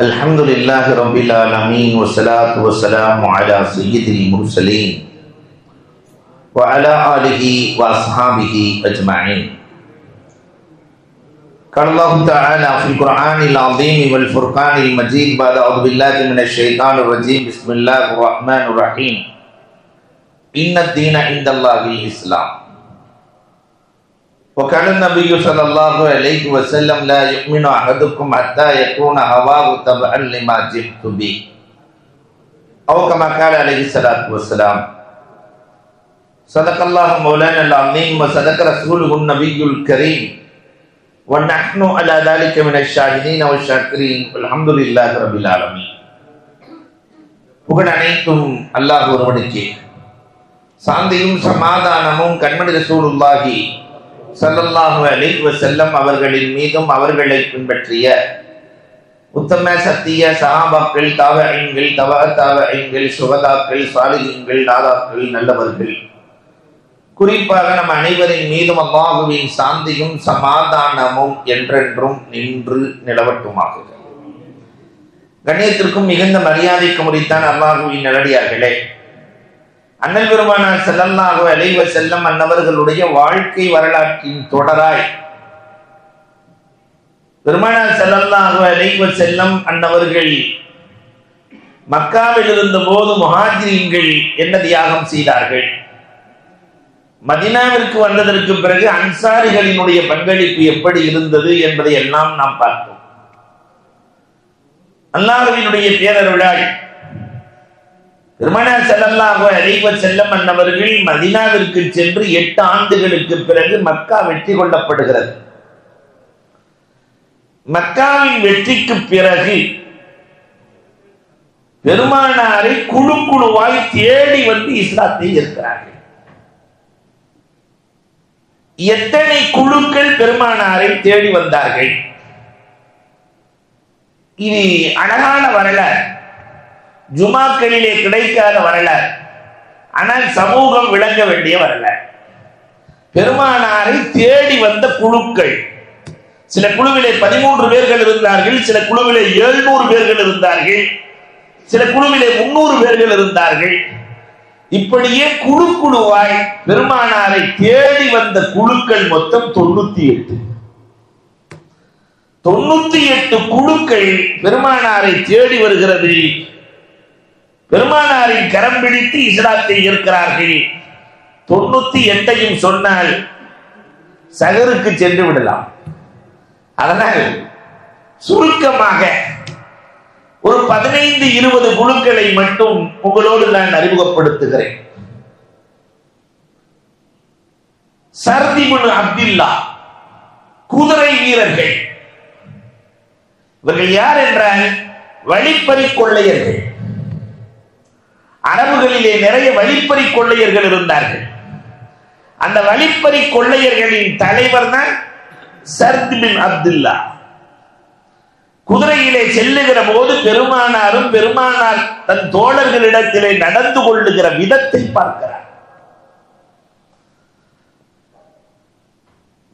الحمد لله رب العالمين والصلاة والسلام على سيد المرسلين وعلى آله وأصحابه أجمعين. قال الله تعالى في القرآن العظيم والفرقان المجيد بعد أعوذ بالله من الشيطان الرجيم بسم الله الرحمن الرحيم إن الدين عند الله الإسلام. وقال النبي صلى الله عليه وسلم لا يؤمن أحدكم حتى يكون هواه تبعا لما جئت به أو كما قال عليه الصلاة والسلام. صدق الله مولانا العظيم وصدق رسوله النبي الكريم ونحن على ذلك من الشاهدين والشاكرين والحمد لله رب العالمين. புகழ் அனைத்தும் அல்லாஹ் ஒருவனுக்கே. சாந்தியும் சமாதானமும் கண்மணி ரசூலுல்லாஹி ஸல்லல்லாஹு அலைஹி வஸல்லம் அவர்களின் மீதும் அவர்களை பின்பற்றிய உத்தம சத்திய சஹாபாக்கள், தாபஈன்கள், தாபஈன்கள், சுஹதாக்கள், சாலிஹீன்கள், நாதாக்கள், நல்லவர்கள், குறிப்பாக நம் அனைவரின் மீதும் அல்லாஹுவின் சாந்தியும் சமாதானமும் என்றென்றும் நின்று நிலவட்டுமாக. கண்ணியத்திற்கும் மிகுந்த மரியாதைக்கு முறைத்தான் அல்லாஹுவின் நல்லடியார்களே, அண்ணல் பெருமானார் ஸல்லல்லாஹு அலைஹி வஸல்லம் அன்னவர்களுடைய வாழ்க்கை வரலாற்றின் தொடராய் பெருமானார் ஸல்லல்லாஹு அலைஹி வஸல்லம் அன்னவர்கள் மக்காவில் இருந்த போது முஹாஜிரீன்கள் என்ன தியாகம் செய்தார்கள், மதீனாவிற்கு வந்ததற்கு பிறகு அன்சாரிகளினுடைய பங்களிப்பு எப்படி இருந்தது என்பதை எல்லாம் நாம் பார்த்தோம். அல்லாஹ்வினுடைய பேரருளால் பெருமானார் ஸல்லல்லாஹு அலைஹி வஸல்லம் அன்னவர்கள் மதீனாவிற்கு சென்று 8 ஆண்டுகளுக்கு பிறகு மக்கா வெற்றி கொள்ளப்படுகிறது. மக்காவின் வெற்றிக்கு பிறகு பெருமானாரை குழு குழுவாய் தேடி வந்து இஸ்லாத்தை ஏற்கிறார்கள். எத்தனை குழுக்கள் பெருமானாரை தேடி வந்தார்கள்? இது அழகான வரலாறு, ஜுமாக்களிலே கிடைக்காத வரலாறு, ஆனால் சமூகம் விளங்க வேண்டிய வரலாறு. பெருமானாரை தேடி வந்த குழுக்கள், சில குழுவிலே 13 பேர்கள் இருந்தார்கள், சில குழுவிலே 700 பேர்கள் இருந்தார்கள், சில குழுவிலே 300 பேர்கள் இருந்தார்கள். இப்படியே குழு குழுவாய் பெருமானாரை தேடி வந்த குழுக்கள் மொத்தம் 98 குழுக்கள் பெருமானாரை தேடி வருகிறது. பெருமானாரின் கரம் பிடித்து இஸ்லாத்தை ஏற்கிறார்கள். 98ஐயும் சொன்னால் சகருக்கு சென்று விடலாம். அதனால் சுருக்கமாக ஒரு 15-20 குழுக்களை மட்டும் உங்களோடு நான் அறிமுகப்படுத்துகிறேன். சர்த் இப்னு அப்துல்லா, குதிரை வீரர்கள். இவர்கள் யார் என்றால் வழிப்பறி கொள்ளையர்கள். அரபுகளிலே நிறைய வழிப்பறி கொள்ளையர்கள் இருந்தார்கள். அந்த வழிப்பறி கொள்ளையர்களின் தலைவர் தான் சர்த் இப்னு அப்துல்லா. குதிரையிலே செல்லுகிற போது பெருமானாரும் பெருமானார் தன் தோழர்களிடத்திலே நடந்து கொள்ளுகிற விதத்தை பார்க்கிறார்.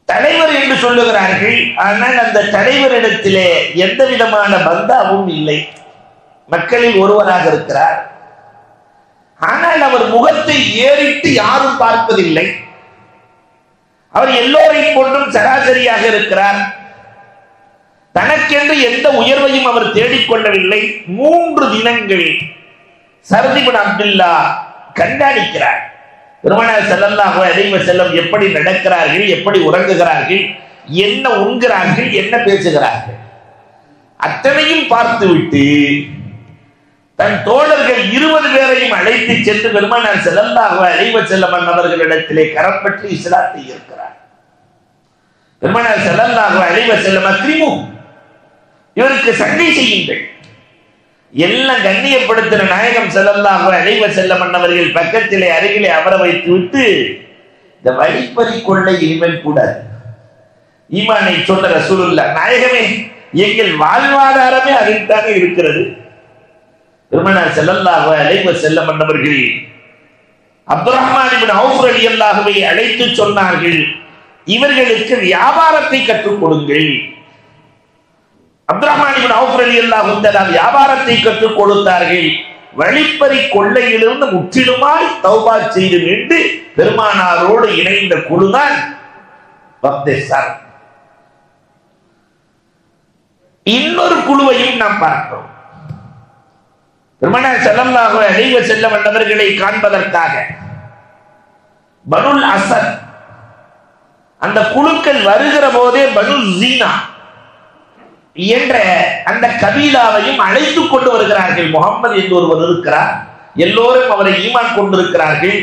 தலைவர் என்று சொல்லுகிறார்கள், ஆனால் அந்த தலைவரிடத்திலே எந்த விதமான பந்தாவும் இல்லை. மக்களில் ஒருவராக இருக்கிறார், ஆனால் அவர் முகத்தை ஏறிட்டு யாரும் பார்ப்பதில்லை. அவர் எல்லோரையும் கொண்டும் சராசரியாக இருக்கிறார். தனக்கென்று எந்த உயர்வையும் அவர் தேடிக்கொள்ளவில்லை. 3 தினங்கள் சர்த் இப்னு அப்துல்லா கண்காணிக்கிறார். பெருமானார் ஸல்லல்லாஹு அலைஹி வஸல்லம் எப்படி நடக்கிறார்கள், எப்படி உறங்குகிறார்கள், என்ன உண்கிறார்கள், என்ன பேசுகிறார்கள், அத்தனையும் பார்த்துவிட்டு தன் தோழர்கள் 20 பேரையும் அழைத்து சென்று பெருமானார் ஸல்லல்லாஹு அலைஹி வஸல்லம் அவர்களிடத்திலே கரப்பற்றி இஸ்லாத்தை ஏற்கிறார். பெருமானார் ஸல்லல்லாஹு அலைஹி வஸல்லம் அக்ரிமு, இவருக்கு சண்டை செய்யுங்கள், எல்லாம் கண்ணியப்படுத்தின நாயகம் ஸல்லல்லாஹு அலைஹி வஸல்லம் அவர்கள் பக்கத்திலே அருகிலே அமர வைத்து விட்டு, இந்த வழிப்பறி கொள்ளை இனிமேல் கூடாது. ஈமானை சொன்ன ரசூலுல்லாஹ், நாயகமே எங்கள் வாழ்வாதாரமே அதில்தாக இருக்கிறது. பெருமானார் ஸல்லல்லாஹு அலைஹி வஸல்லம் அவர்கள் அப்துர்ரஹ்மான் இப்னு அவுஃப் ரலியல்லாஹு அன்ஹு அழைத்து சொன்னார்கள், இவர்களுக்கு வியாபாரத்தை கற்றுக் கொடுங்கள். அப்துர்ரஹ்மான் இப்னு அவ்ஃப் ரலியல்லாஹு தஆலா வியாபாரத்தை கற்றுக் கொடுத்தார்கள். வழிப்பறி கொள்ளையிலிருந்து முற்றிலுமாய் தௌபா செய்து மீண்டு பெருமானாரோடு இணைந்த குழுதான் பக்தேசார். இன்னொரு குழுவையும் நாம் பார்க்கிறோம். பெருமானார் ஸல்லல்லாஹு அலைஹி வஸல்லம் அவர்களை காண்பதற்காக பனுல் அஸத் அந்த குழுக்கள் வருகிற போதே பனு ஜீனா என்ற அந்த கபீலாவையும் அழைத்துக் கொண்டு வருகிறார்கள். முகம்மது என்று ஒருவர் இருக்கிறார், எல்லோரும் அவரை ஈமான் கொண்டிருக்கிறார்கள்,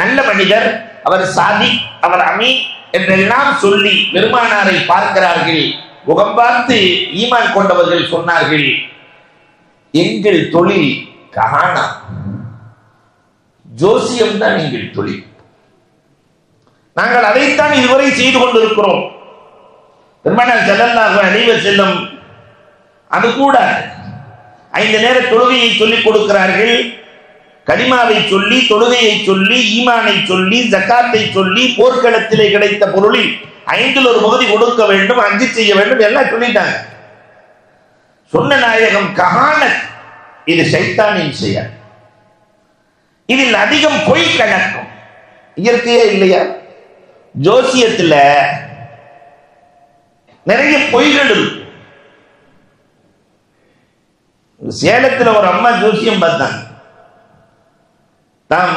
நல்ல மனிதர், அவர் சாதி, அவர் அமீ என்றெல்லாம் சொல்லி பெருமானாரை பார்க்கிறார்கள். முகம் பார்த்து ஈமான் கொண்டவர்கள் சொன்னார்கள், எங்கள் தொழில் கஹானா, ஜோசியம் தான் எங்கள் தொழில், நாங்கள் அதைத்தான் இதுவரை செய்து கொண்டிருக்கிறோம். பெருமானார் ஸல்லல்லாஹு அலைஹி வஸல்லம் அது கூட 5 நேர தொழுகையை சொல்லிக் கொடுக்கிறார்கள். கலிமாவை சொல்லி, தொழுகையை சொல்லி, ஈமானை சொல்லி, ஜகாத்தை சொல்லி, போர்க்களத்திலே கிடைத்த பொருளில் 5ல் ஒரு பகுதி கொடுக்க வேண்டும், 5 செய்ய வேண்டும், எல்லாம் சொல்லிட்டாங்க. சொன்ன நாயகம் கஹானத், இது ஷைத்தானின் செயல், இதில் அதிகம் பொய் கணக்கும். இயற்கையே இல்லையா? ஜோசியத்துல நிறைய பொய்கள் இருக்கு. சேலத்தில் ஒரு அம்மா ஜோசியம் பார்த்தாங்க. தான்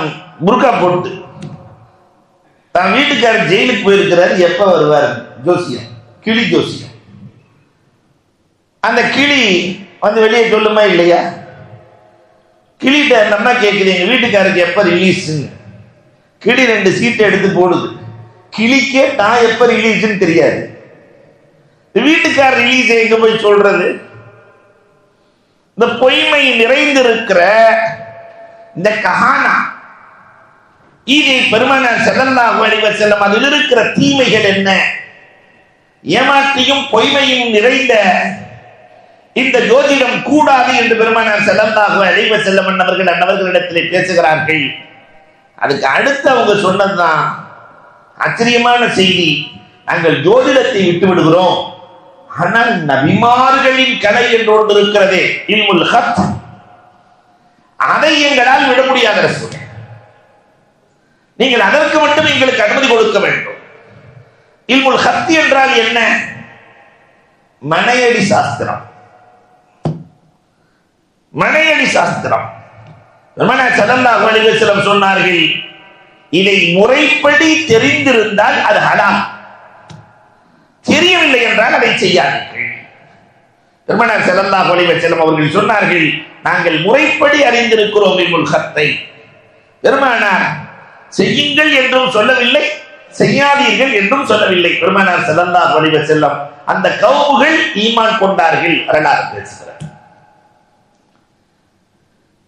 புர்கா போட்டு தான் வீட்டுக்காரர் ஜெயிலுக்கு போயிருக்கிறார், எப்ப வருவார்? ஜோசியம், கிளி ஜோசியம். அந்த கிளி வந்து வெளியே சொல்லுமா இல்லையா? கிளிட்ட நம்ம கேட்குது, எங்க வீட்டுக்காரருக்கு எப்ப ரிலீஸ்? கிளி 2 சீட்டை எடுத்து போடுது. கிளிக்கே தான் எப்ப ரிலீஸ்ன்னு தெரியாது. வீட்டுக்கார ரிலீஸ் எங்க போய் சொல்றது? இந்த பொய்மை நிறைந்திருக்கிற இந்த கஹானா, இதை பெருமானார் ஸல்லல்லாஹு அலைஹி வஸல்லம் அதில் இருக்கிற தீமைகள் என்ன, ஏமாற்றியும் பொய்மையும் நிறைந்த இந்த ஜோதிடம் கூடாது என்று பெருமானார் ஸல்லல்லாஹு அலைஹி வஸல்லம் அன்னவர்களிடத்திலே பேசுகிறார்கள். அதுக்கு அடுத்து அவங்க சொன்னதுதான் ஆச்சரியமான செய்தி, நாங்கள் ஜோதிடத்தை விட்டு விடுகிறோம், ஆனால் நபிமார்களின் கலை என்று ஒன்று இருக்கிறதே, இல்முல் ஹத், அதை எங்களால் விட முடியாத ரசூல், நீங்கள் அதற்கு மட்டும் எங்களுக்கு அனுமதி கொடுக்க வேண்டும். இல்முல் ஹத் என்றால் என்ன? மனையடி சாஸ்திரம். மனையடி சாஸ்திரம். பெருமானார் ஸல்லல்லாஹு அலைஹி வஸல்லம் சொன்னார்கள், இதை முறைப்படி தெரிந்திருந்தால் அது ஹலால், தெரியவில்லை என்றால் அதை செய்யாதீர்கள். பெருமானார் ஸல்லல்லாஹு அலைஹி வஸல்லம் அவர்கள் சொன்னார்கள், நாங்கள் முறைப்படி அறிந்திருக்கிறோம் இல்முல் ஹத்தை. பெருமானார் செய்யுங்கள் என்றும் சொல்லவில்லை, செய்யாதீர்கள் என்றும் சொல்லவில்லை. பெருமானார் ஸல்லல்லாஹு அலைஹி வஸல்லம் அந்த கவுமுகள் ஈமான் கொண்டார்கள். வரலாறு பேசுகிறார்.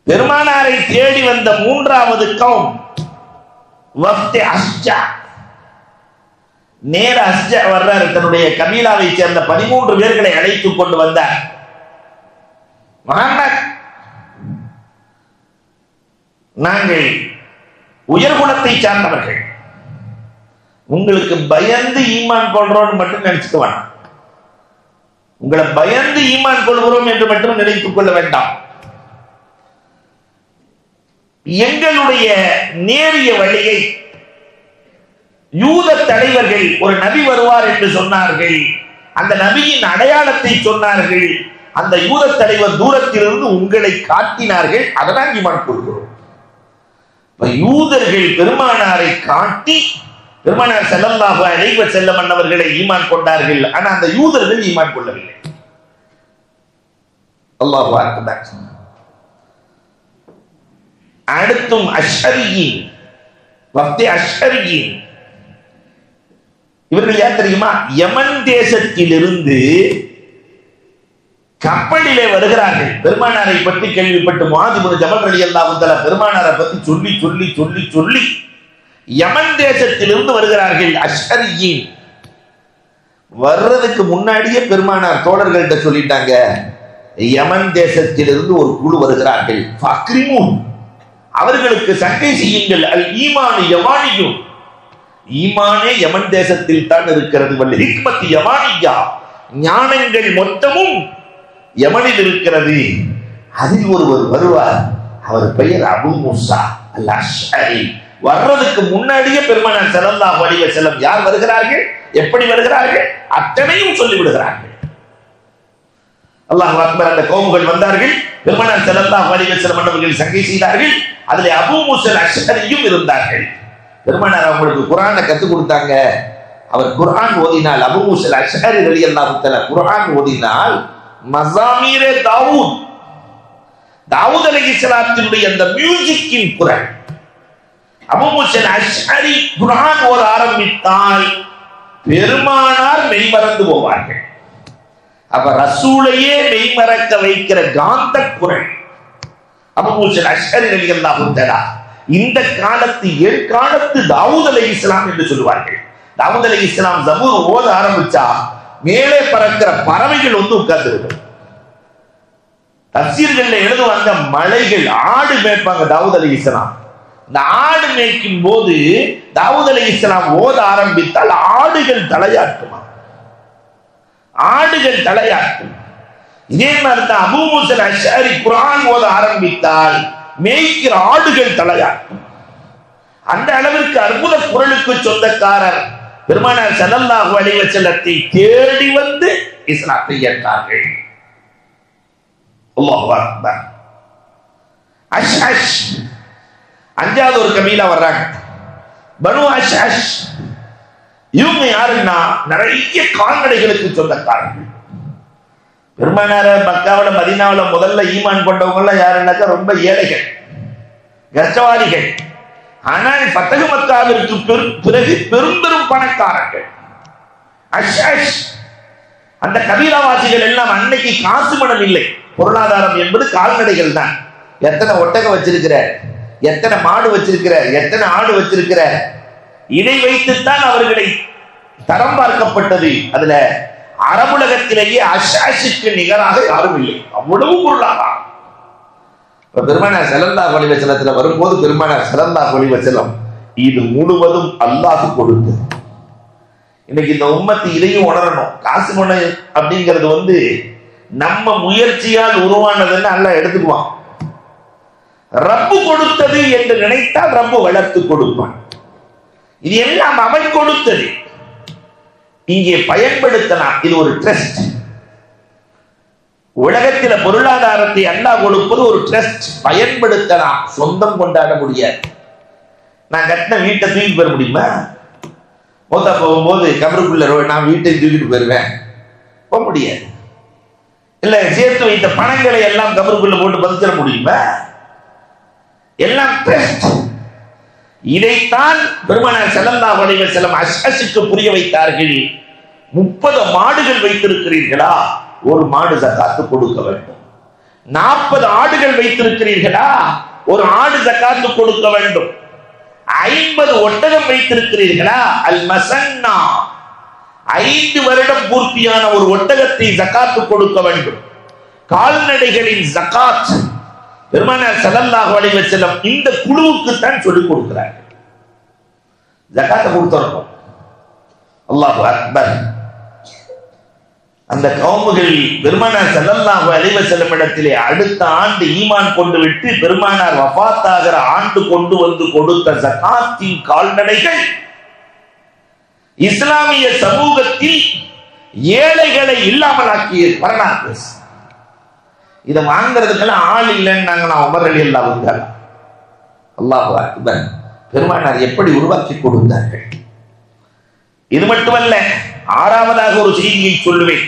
பெருமானாரை தேடி வந்த 3வது கவும் வஃப்தே அஸ்ஜா. நேர அஸ்ஜா வர்றார், தன்னுடைய கபீலாவை சேர்ந்த 13 பேர்களை அழைத்துக் கொண்டு வந்தார். மஹம்மத், நாங்கள் உயர்குணத்தை சார்ந்தவர்கள், உங்களுக்கு பயந்து ஈமான் கொள்றோம் மட்டும் நினைச்சுக்க வேண்டாம், உங்களை பயந்து ஈமான் கொள்கிறோம் என்று மட்டும் நினைத்துக் கொள்ள வேண்டாம். எங்களுடைய நேரிய வழியை யூத தலைவர்கள், ஒரு நபி வருவார் என்று சொன்னார்கள், அந்த நபியின் அடையாளத்தை சொன்னார்கள், அந்த யூத தலைவர் தூரத்திலிருந்து உங்களை காட்டினார்கள், அதனால் ஈமான் கொள்கிறோம். யூதர்கள் பெருமானாரை காட்டி பெருமானார் ஸல்லல்லாஹு அலைஹி வஸல்லம் அன்னவர்களை ஈமான் கொண்டார்கள். ஆனால் அந்த யூதர்கள் ஈமான் கொள்ளவில்லை. அல்லாஹு அக்பர். அடுத்தும் அஷ்அரியின், வஃப்தே அஷ்அரியின், இவர்கள் யார் தெரியுமா? யமன் தேசத்திலிருந்து கப்பலிலே வருகிறார்கள். பெருமானாரை பற்றி கேள்விப்பட்டு முஆத் இப்னு ஜபல் ரலியல்லாஹு தஆலா பெருமானாரை பற்றி சொல்லி சொல்லி சொல்லி சொல்லி யமன் தேசத்திலிருந்து வருகிறார்கள். அஷ்அரியின் வர்றதுக்கு முன்னாடியே பெருமானார் தோழர்கள்ட்ட சொல்லிட்டாங்க, யமன் தேசத்திலிருந்து ஒரு குழு வருகிறார்கள், ஃபக்ரிமூன், அவர்களுக்கு சங்கை செய்யுங்கள், அல் ஈமான் யமானியும், ஈமானே யமன் தேசத்தில் தான் இருக்கிறது, வல் ஹிக்மத் யமானியா, ஞானங்கள் மொத்தமும் யமனில் இருக்கிறது. அதில் ஒருவர் வருவார், அவர் பெயர் அபூ மூஸா அல் அஷ்அரி. வர்றதுக்கு முன்னாடியே பெருமானார் ஸல்லல்லாஹு அலைஹி வஸல்லம் யார் வருகிறார்கள், எப்படி வருகிறார்கள், அத்தனையும் சொல்லிவிடுகிறார்கள். அல்லாஹ் அக்பர். அந்த கௌமுகள் வந்தார்கள், பெருமானார் ஸல்லல்லாஹு அலைஹி வஸல்லம் அவர்கள் சங்கை செய்தார்கள். அதிலே அபூ மூஸா அல் அஷ்அரியும் இருந்தார்கள். பெருமானார் அவங்களுக்கு குர்ஆனை கற்றுக் கொடுத்தாங்க. அவர் குர்ஆன் ஓதினால், அபூ மூஸா அல் அஷ்அரி ரலியல்லாஹு தஆலா குர்ஆன் ஓதினால் மஸாமீரே தாவூத், தாவூத் அலைஹிஸ்ஸலாத்தினுடைய அந்த மியூசிக்கின் குரல். அபூ மூஸா அல் அஷ்அரி குர்ஆன் ஓத ஆரம்பித்தால் பெருமானார் மெய்மறந்து போவார்கள். அப்ப ரசூலையே மெய்மறக்க வைக்கிற காந்த குரல் அபூ மூஸா அல் அஷ்அரி ரலியல்லாஹு தஆலா. இந்த காலத்து காலத்து தாவூத் அலைஹிஸ்ஸலாம் என்று சொல்லுவார்கள். தாவூத் அலைஹிஸ்ஸலாம் ஜபூர் ஓத ஆரம்பிச்சா மேலே பறக்கிற பறவைகள் வந்து உட்கார்ந்து தஃசீர்கள்ல எழுதுவாங்க, மலைகள் ஆடு மேய்ப்பாங்க தாவூத் அலைஹிஸ்ஸலாம். இந்த ஆடு மேய்க்கும் போது தாவூத் அலைஹிஸ்ஸலாம் ஓத ஆரம்பித்தால் ஆடுகள் தலையாட்டுமா, ஆடுகள் தலையாட்டும். இதே மாதிரி தான் அபூ மூஸா அல் அஷ்அரி குர்ஆன் ஓத ஆரம்பித்தால் மேய்க்கிற ஆடுகள் தலையாட்டும். அந்த அளவிற்கு அற்புத குரலுக்கு சொந்தக்காரர் பெருமானார் ஸல்லல்லாஹு அலைஹி வஸல்லத்தை தேடி வந்து இஸ்லாத்தை ஏற்றார்கள். அல்லாஹு அக்பர். அஷ்அஷ் அஞ்சாவது ஒரு கபீலா வர்றாங்க, பனு அஷ்அஷ். இவங்க யாருன்னா நிறைய கால்நடைகளுக்கு சொந்தக்காரர்கள். பெருமானார மக்காவில் மதீனாவில் முதல்ல ஈமான் கொண்டவங்க எல்லாம் யாருன்னாக்கா ரொம்ப ஏழைகள், கஷ்டவாதிகள். ஆனால் ஃபத்ஹு மக்காவிற்கு பிறகு பெரும் பெரும் பணக்காரர்கள். அஷ்அஷ் அந்த கபீலாவாசிகள் எல்லாம் அன்னைக்கு காசு பணம் இல்லை, பொருளாதாரம் என்பது கால்நடைகள் தான். எத்தனை ஒட்டகம் வச்சிருக்கிற, எத்தனை மாடு வச்சிருக்கிற, எத்தனை ஆடு வச்சிருக்கிற, இதை வைத்துத்தான் அவர்களை தரம் பார்க்கப்பட்டது. அதுல அரபுலகத்திலேயே அஷ்அஷுக்கு நிகராக யாரும் இல்லை, அவ்வளவு பொருளாதாரம். பெருமானார் ஸல்லல்லாஹு அலைஹி வஸல்லம் வரும்போது பெருமானார் ஸல்லல்லாஹு அலைஹி வஸல்லம் இது முழுவதும் அல்லாஹ் கொடுத்தது. இன்னைக்கு இந்த உம்மத்து இதையும் உணரணும். காசு பணம் அப்படிங்கிறது நம்ம முயற்சியால் உருவானதுன்னு அல்லாஹ் எடுத்துக்குவான். ரப்பு கொடுத்தது என்று நினைத்தால் ரப்பு வளர்த்து கொடுப்பான். இது எல்லாம் அவன் கொடுத்தது, இங்கே பயன்படுத்தலாம். இது ஒரு ட்ரஸ்ட். உலகத்தில் பொருளாதாரத்தை அல்லாஹ் கொடுப்பது ஒரு ட்ரஸ்ட். பயன்படுத்தலாம், சொந்தம் கொண்டாட முடியாது. நான் கட்டின வீட்டை தூக்கிட்டு போயிட முடியுமா? மொத்தா போகும்போது கபருக்குள்ள நான் வீட்டை தூக்கிட்டு போயிருவேன், போக முடியாது. இல்ல சேர்த்து வைத்த பணங்களை எல்லாம் கபருக்குள்ள போட்டு பதிச்சிட முடியுமா? எல்லாம் ட்ரஸ்ட். இதைத்தான் பெருமானார் ஸல்லல்லாஹு அலைஹி வஸல்லம் அஷ்அஷுக்கு புரிய வைத்தார்கள். 30 மாடுகள் வைத்திருக்கிறீர்களா, ஒரு மாடு ஜகாத்து கொடுக்க வேண்டும். 40 ஆடுகள் வைத்திருக்கிறீர்களா, ஒரு ஆடு ஜகாத்து கொடுக்க வேண்டும். 50 ஒட்டகம் வைத்திருக்கிறீர்களா, அல் மசன்னா 5 வருடம் பூர்த்தியான ஒரு ஒட்டகத்தை ஜகாத்து கொடுக்க வேண்டும். கால்நடைகளின் ஜகாத் பெருமானார் ஸல்லல்லாஹு அலைஹி வஸல்லம் இந்த குழுவுக்கு தான் சொல்லிக் கொடுக்கிறார்கள். ஜகாத்தை கொடுத்துறோம். அல்லாஹு அக்பர். அந்த கௌமுகள் பெருமானார் ஸல்லல்லாஹு அலைஹி வஸல்லம் இடத்திலே அடுத்த ஆண்டு ஈமான் கொண்டு விட்டு பெருமானார் வஃபாத் ஆகிற ஆண்டு கொண்டு வந்து கொடுத்த ஜகாத்தின் கால்நடைகள் இஸ்லாமிய சமூகத்தில் ஏழைகளை இல்லாமலாக்கிய வரலாறு. இதை வாங்கிறதுக்கெல்லாம் ஆள் இல்லைன்னு உமர் ரலியல்லாஹு அன்ஹு. அல்லாஹு அக்பர். பெருமானார் எப்படி உருவாக்கி கொடுத்தார்கள். இது மட்டுமல்ல, 6வதாக ஒரு செய்தியை சொல்லுவேன்.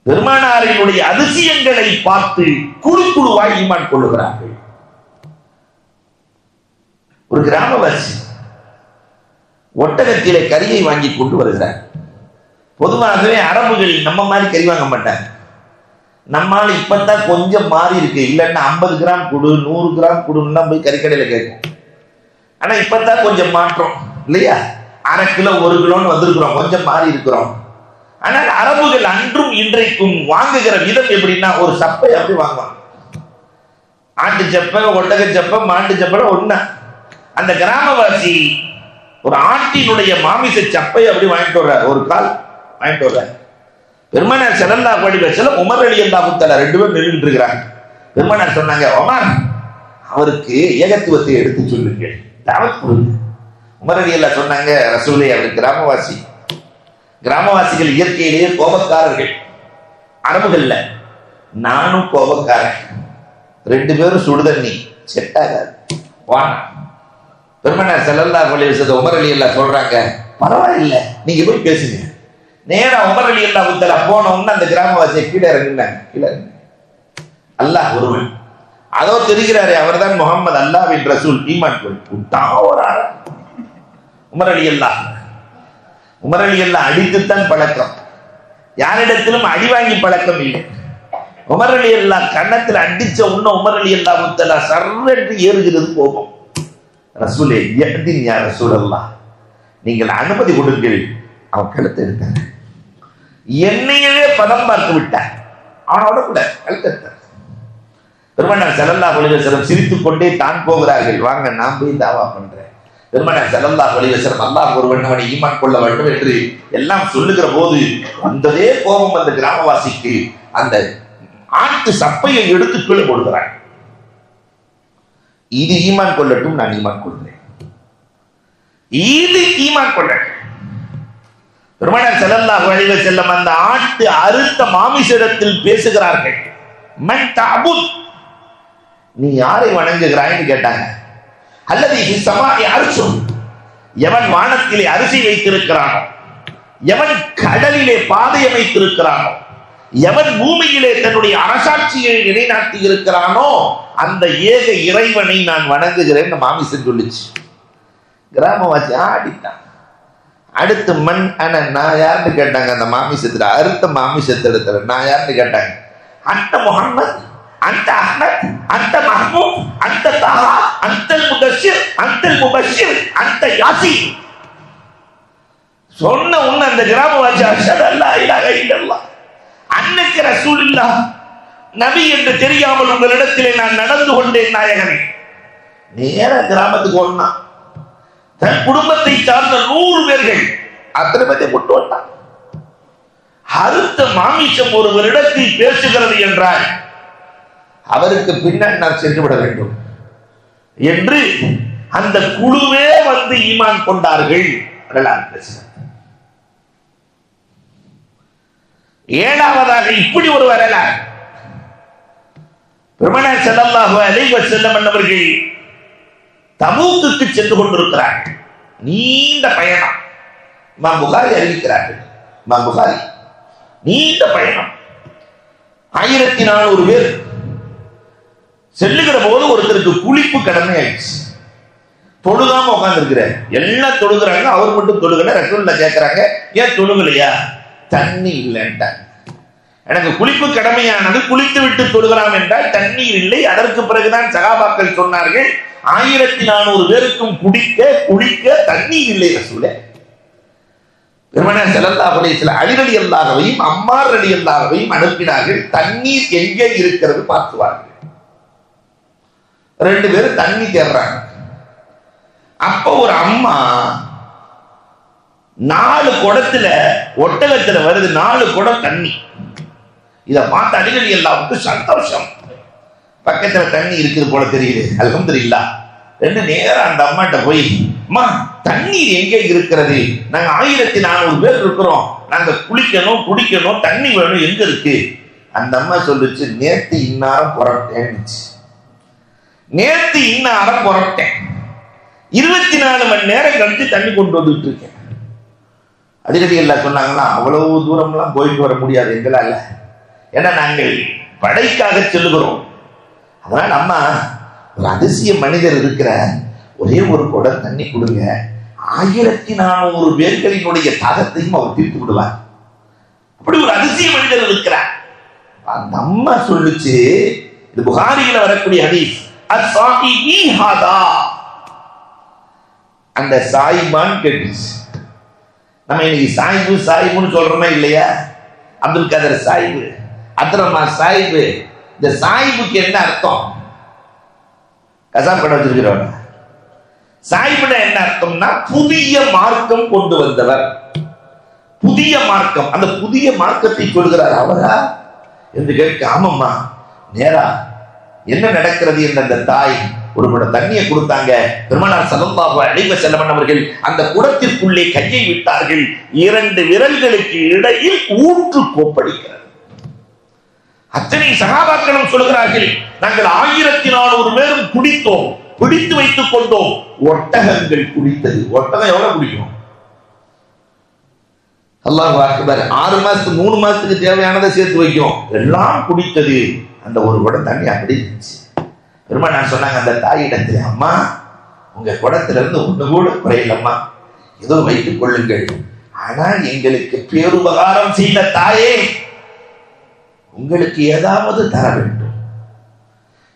பெருமானாரினுடைய அதிசயங்களை பார்த்து குழு குழுவாய் ஈமான் கொள்ளுகிறார்கள். ஒரு கிராமவாசி ஒட்டகத்திலே கறியை வாங்கி கொண்டு வருகிறார். பொதுவாகவே அரபுகள் நம்ம மாதிரி கறி வாங்க மாட்டாங்க. நம்மால் இப்பதான் கொஞ்சம் மாறி இருக்கு. இல்லைன்னா 50 கிராம் கொடு, 100 கிராம் கொடுன்னா போய் கறிக்கடையில கேட்கும். ஆனா இப்பதான் கொஞ்சம் மாற்றம் இல்லையா? 1/2 கிலோ 1 கிலோன்னு வந்திருக்கிறோம், கொஞ்சம் மாறி இருக்கிறோம். ஆனால் அரபுகள் அன்றும் இன்றைக்கும் வாங்குகிற விதம் எப்படின்னா, ஒரு சப்பை அப்படி வாங்குவாங்க. ஆட்டு சப்பை, ஒட்டக சப்பை, மாட்டு சப்பை ஒண்ணா. அந்த கிராமவாசி ஒரு ஆட்டினுடைய மாமிச சப்பை அப்படி வாங்கிட்டு வர்றார், ஒரு கால் வாங்கிட்டு வர்றார். பெருமானார் ஸல்லல்லாஹு அலைஹி வஸல்லம் உமர் ரலியல்லாஹு தஆலா ரெண்டு பேரும் நின்றுட்டு இருக்கிறாங்க. பெருமானார் சொன்னாங்க, உமர் அவருக்கு ஏகத்துவத்தை எடுத்து சொல்லுங்க, தாவத் கொடுங்க. உமர் ரலியல்லாஹு சொன்னாங்க, ரசூலே அவர் கிராமவாசி, கிராமவாசிகள் இயற்கையிலேயே கோபக்காரர்கள், அரபுகள்ல நானும் கோபக்காரன், ரெண்டு பேரும் சுடுதண்ணி செட் ஆகாது, வானா. பெருமானார் ஸல்லல்லாஹு அலைஹி வஸல்லம் உமர் ரலியல்லாஹு சொல்றாங்க, பரவாயில்லை நீங்க போய் பேசுங்க. நேரா உமர் ரலியல்லாஹு தஆலா போன உடனே அந்த கிராமவாசியை கீழே இறங்குனாங்க. கீழே அல்லாஹ் ஒருவன், அதோ தெரிகிறாரே அவர்தான் முகமது அல்லாஹ்வின் ரசூல், ஈமான் கொண்டா ஒரு ஆள். உமர் ரலியல்லாஹு அடித்துத்தான் பழக்கம், யாரிடத்திலும் அடி வாங்கி பழக்கம் இல்லை. உமர் ரலியல்லாஹு கன்னத்தில் அடிச்ச உடனே உமர் ரலியல்லாஹு தஆலா சர்ரென்று ஏறுகிறது கோபம். ரசூலே யஹ்தின் யா ரசூலல்லாஹ், நீங்கள் அனுமதி கொடுங்கள். அவன் கழுத்தை எடுத்தார், என்னையே பதம் பார்த்து விட்டார், அவனோட கூட கழுத்தை எடுத்தார். பெருமானார் ஸல்லல்லாஹு அலைஹி வஸல்லம் சிரித்துக் கொண்டே தான் போகிறார்கள், வாங்க நான் போய் தாவா பண்றேன். பெருமானார் ஸல்லல்லாஹு அலைஹி வஸல்லம் அல்லாஹ் ஒருவன் அவனை ஈமான் கொள்ள வேண்டும் என்று எல்லாம் சொல்லுகிற போது வந்ததே கோபம் அந்த கிராமவாசிக்கு. அந்த ஆட்டு சப்பையை எடுத்து கீழே போடுகிறான். இது ஈமான் கொள்ளட்டும், நான் ஈமான் கொள்கிறேன், இது ஈமான் கொள்ளட்டும். பெருமானார் ஸல்லல்லாஹு அலைஹி வஸல்லம் அந்த ஆட்டு அறுத்த மாமிசத்தில் பேசுகிறார்கள். மன் தஅபுத், நீ யாரை வணங்குகிறாய்னு கேட்டாங்க. அல்லது சமாதி அரிசும், எவன் வானத்திலே அரிசி வைத்திருக்கிறானோ, எவன் கடலிலே பாதை அமைத்திருக்கிறானோ, எவன் பூமியிலே தன்னுடைய அரசாட்சியை நிலைநாட்டி இருக்கிறானோ அந்த ஏக இறைவனை நான் வணங்குகிறேன் மாமிசன் சொல்லிச்சு. கிராமவாசி ஆடிட்டான். அடுத்து மண் அன, நான் யாருன்னு கேட்டாங்க. அந்த மாமிசத்துல அறுத்த மாமிசத்துல நான் யாருன்னு கேட்டாங்க. அந்த முஹம்மத், அந்த அஹ்மத், அந்த மஹ்மூத், அந்த தஹா, அந்த முதஸ்ஸிர், அந்த முபஷ்ஷிர், அந்த யாசீன் சொன்ன உன்ன அந்த கிராமவாசி அஷ்ஹது அல்லா இலாஹ இல்லல்லாஹ் அன்னக ரசூலுல்லாஹ், நபி என்று தெரியாமல் உங்களிடத்திலே நான் நடந்து கொண்டேன் நாயகனே. நேர கிராமத்துக்கு ஒண்ணா தன் குடும்பத்தை சார்ந்த 100 பேர்கள் அத்தனை பேரை கொண்டு வந்தான். அறுத்த மாமிசம் ஒருவரிடத்தில் பேசுகிறது என்றால் அவருக்கு பின்னால் நான் சென்று விட வேண்டும் என்று அந்த குழுவே வந்து ஈமான் கொண்டார்கள். ஏழாவதாக இப்படி ஒரு வரலாறு. பெருமானார் ஸல்லல்லாஹு அலைஹி வஸல்லம் அவர்கள் தபூக்குக்கு சென்று கொண்டிருக்கிறார்கள். நீண்ட பயணம். இமாம் புகாரி அறிவிக்கிறார்கள். இமாம் புகாரி நீண்ட பயணம், 1400 பேர் செல்லுகிற போது ஒருத்தருக்கு குளிப்பு கடமை ஆயிடுச்சு. தொழுகாம உட்கார்ந்து இருக்கிற எல்லாம் தொழுகிறாங்க, அவர் மட்டும் தொழுகல. ரசூலுல்லாஹ் கேட்கிறாங்க, ஏன் தொழுகலையா? தண்ணி இல்லைன்ட்டாங்க. எனக்கு குளிப்பு கடமையானது, குளித்து விட்டு தொழுகலாம் என்றால் தண்ணீர் இல்லை. அதற்கு பிறகுதான் சகாபாக்கள் சொன்னார்கள், 1400 பேருக்கும் குளிக்க தண்ணீர் இல்லை ரசூலே. பெருமானார் ஸல்லல்லாஹு அலைஹி வஸல்லம் அலி ரலியல்லாஹுவையும் அம்மார் ரலியல்லாஹுவையும் அனுப்பினார்கள். தண்ணீர் எங்கே இருக்கிறது பார்த்துவார்கள். 2 பேரும் தண்ணி தேடுறாங்க. அப்ப ஒரு அம்மா 4 குடத்துல ஒட்டகத்துல வருது, 4 குடம் தண்ணி. இத பார்த்து அலி ரலியல்லாஹுவுக்கு சந்தோஷம். பக்கத்துல தண்ணி இருக்குது போல தெரியுது, அல்ஹம்துலில்லாஹ். 2 நேரம் அந்த அம்மாட்ட போய், அம்மா தண்ணீர் எங்கே இருக்கிறது? நாங்க 1400 பேர் இருக்கிறோம், நாங்க குளிக்கணும், குடிக்கணும், தண்ணி வேணும், எங்க இருக்கு? அந்த அம்மா சொல்லுச்சு, நேத்து இன்னாரம் புறப்பட்டேன், நேத்து இன்னாரம் புறப்பட்டேன், 24 மணி நேரம் கழிச்சு தண்ணி கொண்டு வந்துட்டு இருக்கேன். அடிக்கடி எல்லாம் சொன்னாங்கன்னா, அவ்வளவு தூரம்லாம் போயிட்டு வர முடியாது எங்களால, ஏன்னா நாங்கள் படைக்காக செல்லுகிறோம். அதனால அம்மா, ஒரு அதிசய மனிதர் இருக்கிற, ஒரே ஒரு குடம் தண்ணி கொடுங்க, 1400 பேர்களினுடைய தாகத்தையும் அவர் தீர்த்து விடுவார். அப்படி ஒரு அதிசய மனிதர் இருக்கிறார். அந்த அம்மா சொல்லுச்சு, இது புகாரியில வரக்கூடிய ஹதீஸ், அஸ்ஸாஹிபி ஹாதா. அந்த சாயிபான் கேட்டுச்சு. நம்ம இன்னைக்கு சாயிபுன்னு சொல்றோமே இல்லையா? அப்துல் கதர் சாயிபு, அப்துல் ரஹ்மான் சாயிபு. இந்த சாயிபுக்கு என்ன அர்த்தம்? கசாப் கடை வச்சிருக்கிறவங்க சாயிபின என்ன அர்த்தம்னா புதிய மார்க்கம் கொண்டு வந்தவர், புதிய மார்க்கம். அந்த புதிய மார்க்கத்தை சொல்கிறார் அவரா என்று கேட்க, ஆமம்மா நேரா என்ன நடக்கிறது என்ற அந்த தாய் ஒரு குடம் தண்ணியை கொடுத்தாங்க. பெருமானார் ஸல்லல்லாஹு அலைஹி வஸல்லம் அவர்கள் அந்த குடத்திற்குள்ளே கையை விட்டார்கள். 2 விரல்களுக்கு இடையில் ஊற்று கோப்படிக்கிறது. அத்தனை சகாபாக்களும் சொல்கிறார்கள், நாங்கள் 1400 பேரும் குடித்தோம், பிடித்து வைத்துக் கொண்டோம். ஒட்டகங்கள் குடித்தது. ஒட்டகம் எவ்வளவு குடிக்கும்? அல்லாஹ் அக்பர். 6 மாசத்துக்கு 3 மாசத்துக்கு தேவையானதை சேர்த்து வைக்கும். எல்லாம் குடித்தது. அந்த ஒரு குடம் தண்ணி அப்படி இருந்துச்சு. பெருமானார் சொன்னாங்க அந்த தாயிடத்துல, அம்மா உங்க குடத்துல இருந்து ஒண்ணு கூட குறையிலம்மா, ஏதோ வைத்துக் கொள்ளுங்கள். ஆனால் எங்களுக்கு பேருபகாரம் செய்த தாயே, உங்களுக்கு ஏதாவது தர வேண்டும்.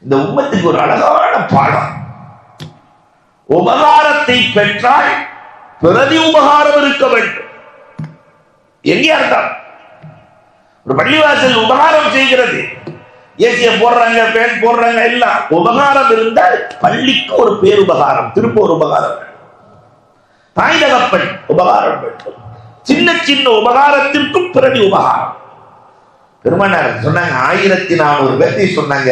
இந்த உம்மத்துக்கு ஒரு அழகான பாடம். உபகாரத்தை பெற்றால் பிரதி உபகாரம் இருக்க வேண்டும். எங்கேயா இருந்தால் ஒரு பள்ளிவாசல் உபகாரம் செய்கிறது, ஏசிய போடுறாங்க, பேன் போடுறாங்க, எல்லாம் உபகாரம் இருந்தால் பள்ளிக்கு ஒரு பேருபகாரம், திரும்ப ஒரு உபகாரம் வேண்டும். தாய் தகப்பன் உபகாரம் வேண்டும். சின்ன சின்ன உபகாரத்திற்கும் பிரதி உபகாரம். பெருமானார் சொன்னாங்க 1400 பேர்த்தை சொன்னாங்க,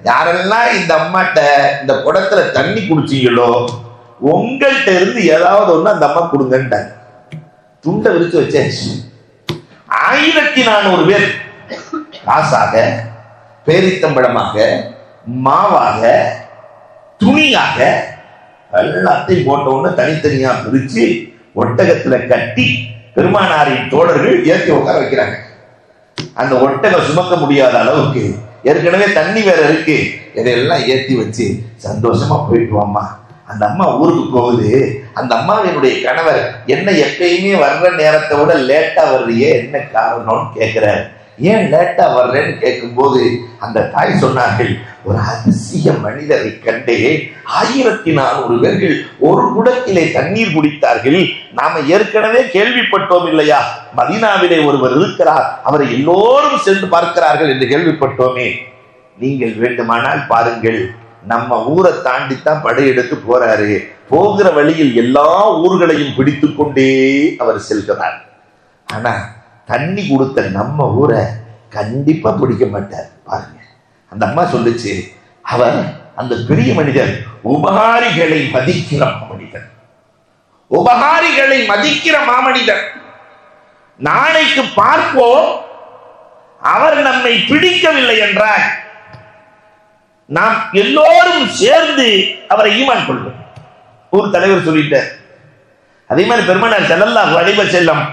யாரெல்லாம் இந்த அம்மாட்ட இந்த குடத்துல தண்ணி குடிச்சீங்களோ உங்கள்கிட்ட இருந்து ஏதாவது ஒண்ணு அந்த அம்மா கொடுங்கன்ட்டாங்க. துண்டை விரிச்சு வச்சாச்சு. 1400 பேர் காசாக, பேரித்தம்பழமாக, மாவாக, துணியாக எல்லாத்தையும் போட்ட உடனே தனித்தனியா பிரிச்சு ஒட்டகத்துல கட்டி பெருமானாரின் தோழர்கள் ஏற்றி உட்கார வைக்கிறாங்க. அந்த ஒட்டகம் சுமக்க முடியாத அளவுக்கு ஏற்கனவே தண்ணி வேற இருக்கு. இதையெல்லாம் ஏற்றி வச்சு சந்தோஷமா போயிட்டு வாமா. அந்த அம்மா ஊருக்கு போகுது. அந்த அம்மாவினுடைய கணவர் என்ன எப்பயுமே வர்ற நேரத்தை விட லேட்டா வர்றியே, என்ன காரணம்னு கேட்கிறார். ஏன் லேட்டா வர்றேன்னு கேட்கும் போது அந்த தாய் சொன்னார்கள், ஒரு அதிசய மனிதரை கண்டே 1400 பேர்கள் ஒரு குடத்திலே தண்ணீர் குடித்தார்கள். நாம ஏற்கனவே கேள்விப்பட்டோம் இல்லையா, மதீனாவிலே ஒருவர் இருக்கிறார், அவரை எல்லோரும் சென்று பார்க்கிறார்கள் என்று கேள்விப்பட்டோமே. நீங்கள் வேண்டுமானால் பாருங்கள், நம்ம ஊரை தாண்டித்தான் படையெடுத்து போறாரு. போகிற வழியில் எல்லா ஊர்களையும் பிடித்து கொண்டே அவர் செல்கிறார். ஆனா தண்ணி கொடுத்த நம்ம ஊரை கண்டிப்பா பிடிக்க மாட்டார். பாருங்க, அந்த அம்மா சொல்லுச்சு, அவர் அந்த பெரிய மனிதர் உபகாரிகளை மதிக்கிற மாமனிதர், உபகாரிகளை மதிக்கிற மாமனிதர். நாளைக்கு பார்ப்போம், அவர் நம்மை பிடிக்கவில்லை என்றால் நாம் எல்லோரும் சேர்ந்து அவரை ஈமான் கொள்வோம். ஊர் தலைவர் சொல்லிட்டார். அதே மாதிரி பெருமானார் ஸல்லல்லாஹு அலைஹி வஸல்லம்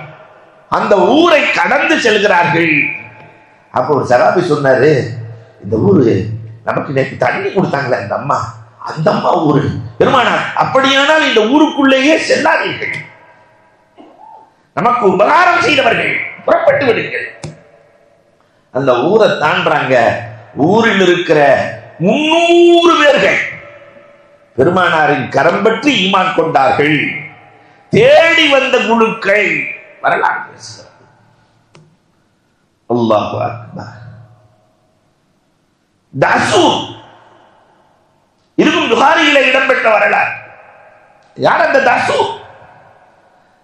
அந்த ஊரை கடந்து செல்கிறார்கள். அப்போ ஒரு சகாபி சொன்னாரு, இந்த ஊரு நமக்கு நேற்று தண்ணி கொடுத்தாங்களே அந்த அம்மா, அந்த அம்மா ஊரு. பெருமானார், அப்படியானால் இந்த ஊருக்குள்ளேயே செல்லாதீர்கள், நமக்கு உபகாரம் செய்தவர்கள், புறப்பட்டு விடுங்கள். அந்த ஊரை தாண்டாங்க. ஊரில் இருக்கிற 300 பேர்கள் பெருமானாரின் கரம் பற்றி ஈமான் கொண்டார்கள். தேடி வந்த குழுக்கள் வரலாறு பேசுகிறது. அல்லாஹு அக்பர். தாசூர் இருக்கும் புகாரியில இடம்பெற்ற வரலாறு. யார் அந்த தாசூர்?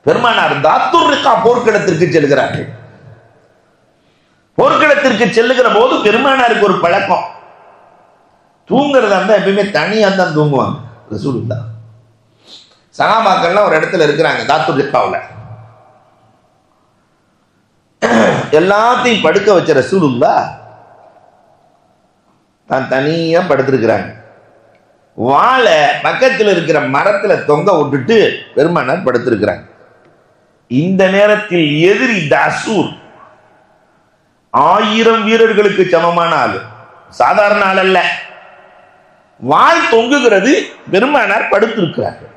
பெருமானார் தாத்துர் ரிகா போர்க்களத்திற்கு செல்கிறார்கள். போர்க்களத்திற்கு செல்லுகிற போது பெருமானாருக்கு ஒரு பழக்கம், தூங்குறதா இருந்தா எப்பயுமே தனியா தான் தூங்குவாங்க. ரசூலுல்லாஹ் சஹாபாக்கள்லாம் ஒரு இடத்துல இருக்கிறாங்க தாத்துர் ரிகாவுல, எல்லாத்தையும் படுக்க வச்ச ரசூலுல்லாஹ் தான் தனியா படுத்திருக்கிறாங்க. வாழை பக்கத்தில் இருக்கிற மரத்துல தொங்க விட்டுட்டு பெருமானார் படுத்திருக்கிறாங்க. இந்த நேரத்தில் எதிரி தாசூர் 1000 வீரர்களுக்கு சமமான ஆளு, சாதாரண ஆள் அல்ல. வாள் தொங்குகிறது, பெருமானார் படுத்திருக்கிறார்கள்.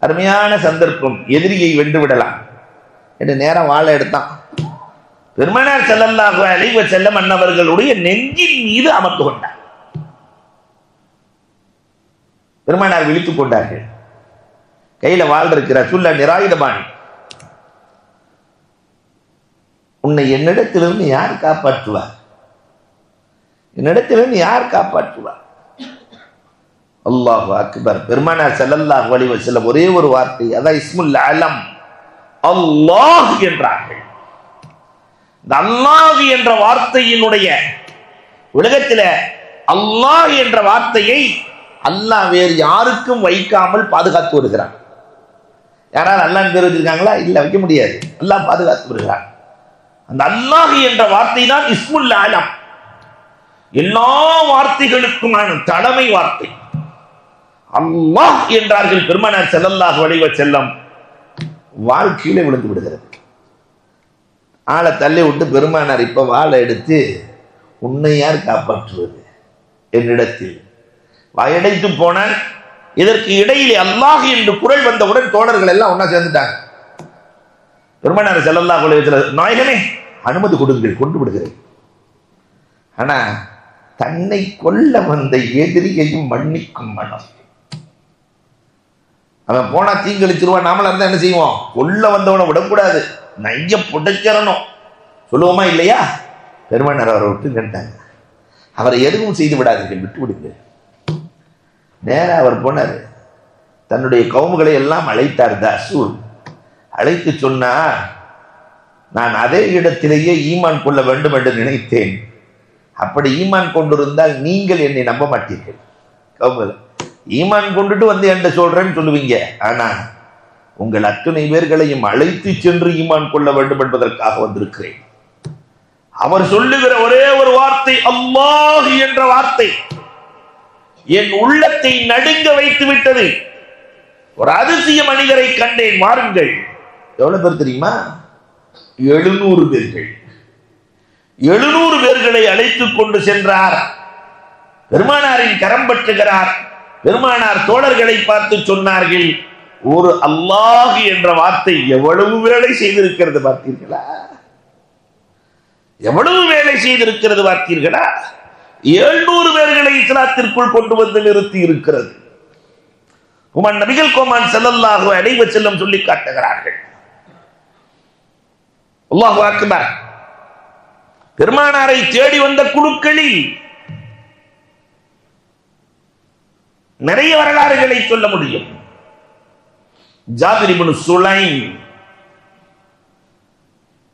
அருமையான சந்தர்ப்பம், எதிரியை வென்று விடலாம் என்று நேரம் வாழை எடுத்தான். பெருமானார் ஸல்லல்லாஹு அலைஹி வஸல்லம் அன்னவர்களுடைய நெஞ்சின் மீது அமர்ந்து கொண்டார். பெருமானார் விழித்துக் கொண்டார்கள். கையில வாழ் இருக்கிற சொல்ல நிராயுதபாணி, உன்னை என்னிடத்திலிருந்து யார் காப்பாற்றுவார்? என்னிடத்திலிருந்து யார் காப்பாற்றுவார்? அல்லாஹு அக்பர். பெருமானார் ஸல்லல்லாஹு அலைஹி வஸல்லம் ஒரே ஒரு வார்த்தை, அதான் இஸ்முல் அலம், அல்லாஹ் என்றார்கள். இந்த அல்லாஹ் என்ற வார்த்தையினுடைய உலகத்தில் அல்லாஹ் என்ற வார்த்தையை அல்லாஹ் வேறு யாருக்கும் வைக்காமல் பாதுகாத்து வருகிறான். யாராவது அல்லாஹ் பேர் வச்சிருக்காங்களா? இல்ல, வைக்க முடியாது. அல்லாஹ் பாதுகாத்து வருகிறான். அந்த அல்லாஹ் என்ற வார்த்தை தான் இஸ்முல் அலம், எல்லா வார்த்தைகளுக்குமான தலைமை வார்த்தை. அல்லாஹ் என்றார்கள் பெருமானார் ஸல்லல்லாஹு அலைஹி வஸல்லம். வாழ்க்கையில விழுந்து விடுகிறது. ஆளை தள்ளி விட்டு பெருமானார் இப்ப வாளை எடுத்து, உன்னை யார் காப்பாற்றுவது என்னிடத்தில் வாயடைத்து போனான். இதற்கு இடையிலே அல்லாஹ் என்று குரல் வந்தவுடன் தோழர்கள் எல்லாம் ஒன்னா சேர்ந்துட்டாங்க. பெருமானார் ஸல்லல்லாஹு அலைஹி வஸல்லம், நாயகமே அனுமதி கொடுங்கள், கொண்டு விடுகிறேன். ஆனா தன்னை கொல்ல வந்த எதிரியையும் மன்னிக்கும் மனம். அவன் போனா தீங்கழிச்சிருவான். நாமளா இருந்தா என்ன செய்வோம்? கொல்ல வந்தவனை விடக்கூடாது, நைய புடைச்சிடணும் சொல்லுவோமா இல்லையா? பெருமானார் அவரை விட்டு நின்றாங்க. அவரை எதுவும் செய்து விடாதீர்கள், விட்டு விடுங்க. நேரம் அவர் போனார். தன்னுடைய கவுமுகளை எல்லாம் அழைத்தார். தசூல் அழைத்து சொன்னார், நான் அதே இடத்திலேயே ஈமான் கொள்ள வேண்டும் என்று நினைத்தேன். அப்படி ஈமான் கொண்டிருந்தால் நீங்கள் என்னை நம்ப மாட்டீர்கள். கவுமுகளை ஈமான் கொண்டுட்டு வந்து என்கிட்ட சொல்றேன்னு சொல்லுவீங்க. ஆனா உங்கள் அத்தனை பேர்களையும் அழைத்து சென்று ஈமான் கொள்ள வேண்டும் என்பதற்காக வந்திருக்கிறேன். அவர் சொல்லுகிற ஒரே ஒரு வார்த்தை அல்லாஹ் என்ற வார்த்தை என் உள்ளத்தை நடுங்க வைத்து விட்டது. ஒரு அதிசய மனிதரை கண்டேன், வாருங்கள். எவ்வளவு பேர் தெரியுமா? 700 பேர்கள். 700 பேர்களை அழைத்துக் கொண்டு சென்றார். பெருமானாரின் கரம் பற்றுகிறார். பெருமானார் தோழர்களை பார்த்து சொன்னார்கள், ஒரு அல்லாஹ் என்ற வார்த்தை எவ்வளவு வேலை செய்திருக்கிறது பார்த்தீர்களா? எவ்வளவு வேலை செய்திருக்கிறது பார்த்தீர்களா? 700 பேர்களை இஸ்லாத்திற்குள் கொண்டு வந்து நிறுத்தி இருக்கிறது. உமன் நபிகள் கோமான் ஸல்லல்லாஹு அலைஹி வஸல்லம் சொல்லி காட்டுகிறார்கள். அல்லாஹு அக்பர். பெருமானாரை தேடி வந்த குழுக்களில் நிறைய வரலாறுகளை சொல்ல முடியும். ஜாபிர் இப்னு சுலைம்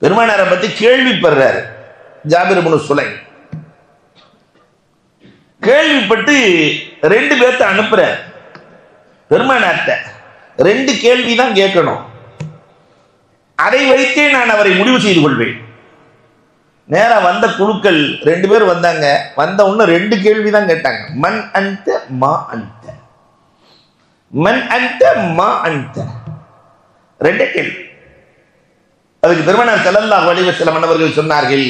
பெருமானாரை பத்தி கேள்விப்படுறார். ஜாபிர் இப்னு சுலைம் கேள்விப்பட்டு 2 பேர்த்த அனுப்புறார் பெருமானார்ட்ட. 2 கேள்விதான் கேட்கணும், அதை வைத்தே நான் அவரை முடிவு செய்து கொள்வேன். நேரா வந்த குழுக்கள் 2 பேர் வந்தாங்க. வந்த உடனே 2 கேள்விதான் கேட்டாங்க. மன் அன்த மா அன்த, மன் அன்த மா அன்த, 2 கேள்வி. அதுக்கு பெருமானார் ஸல்லல்லாஹு அலைஹி வஸல்லம் அவர்கள் சொன்னார்கள்,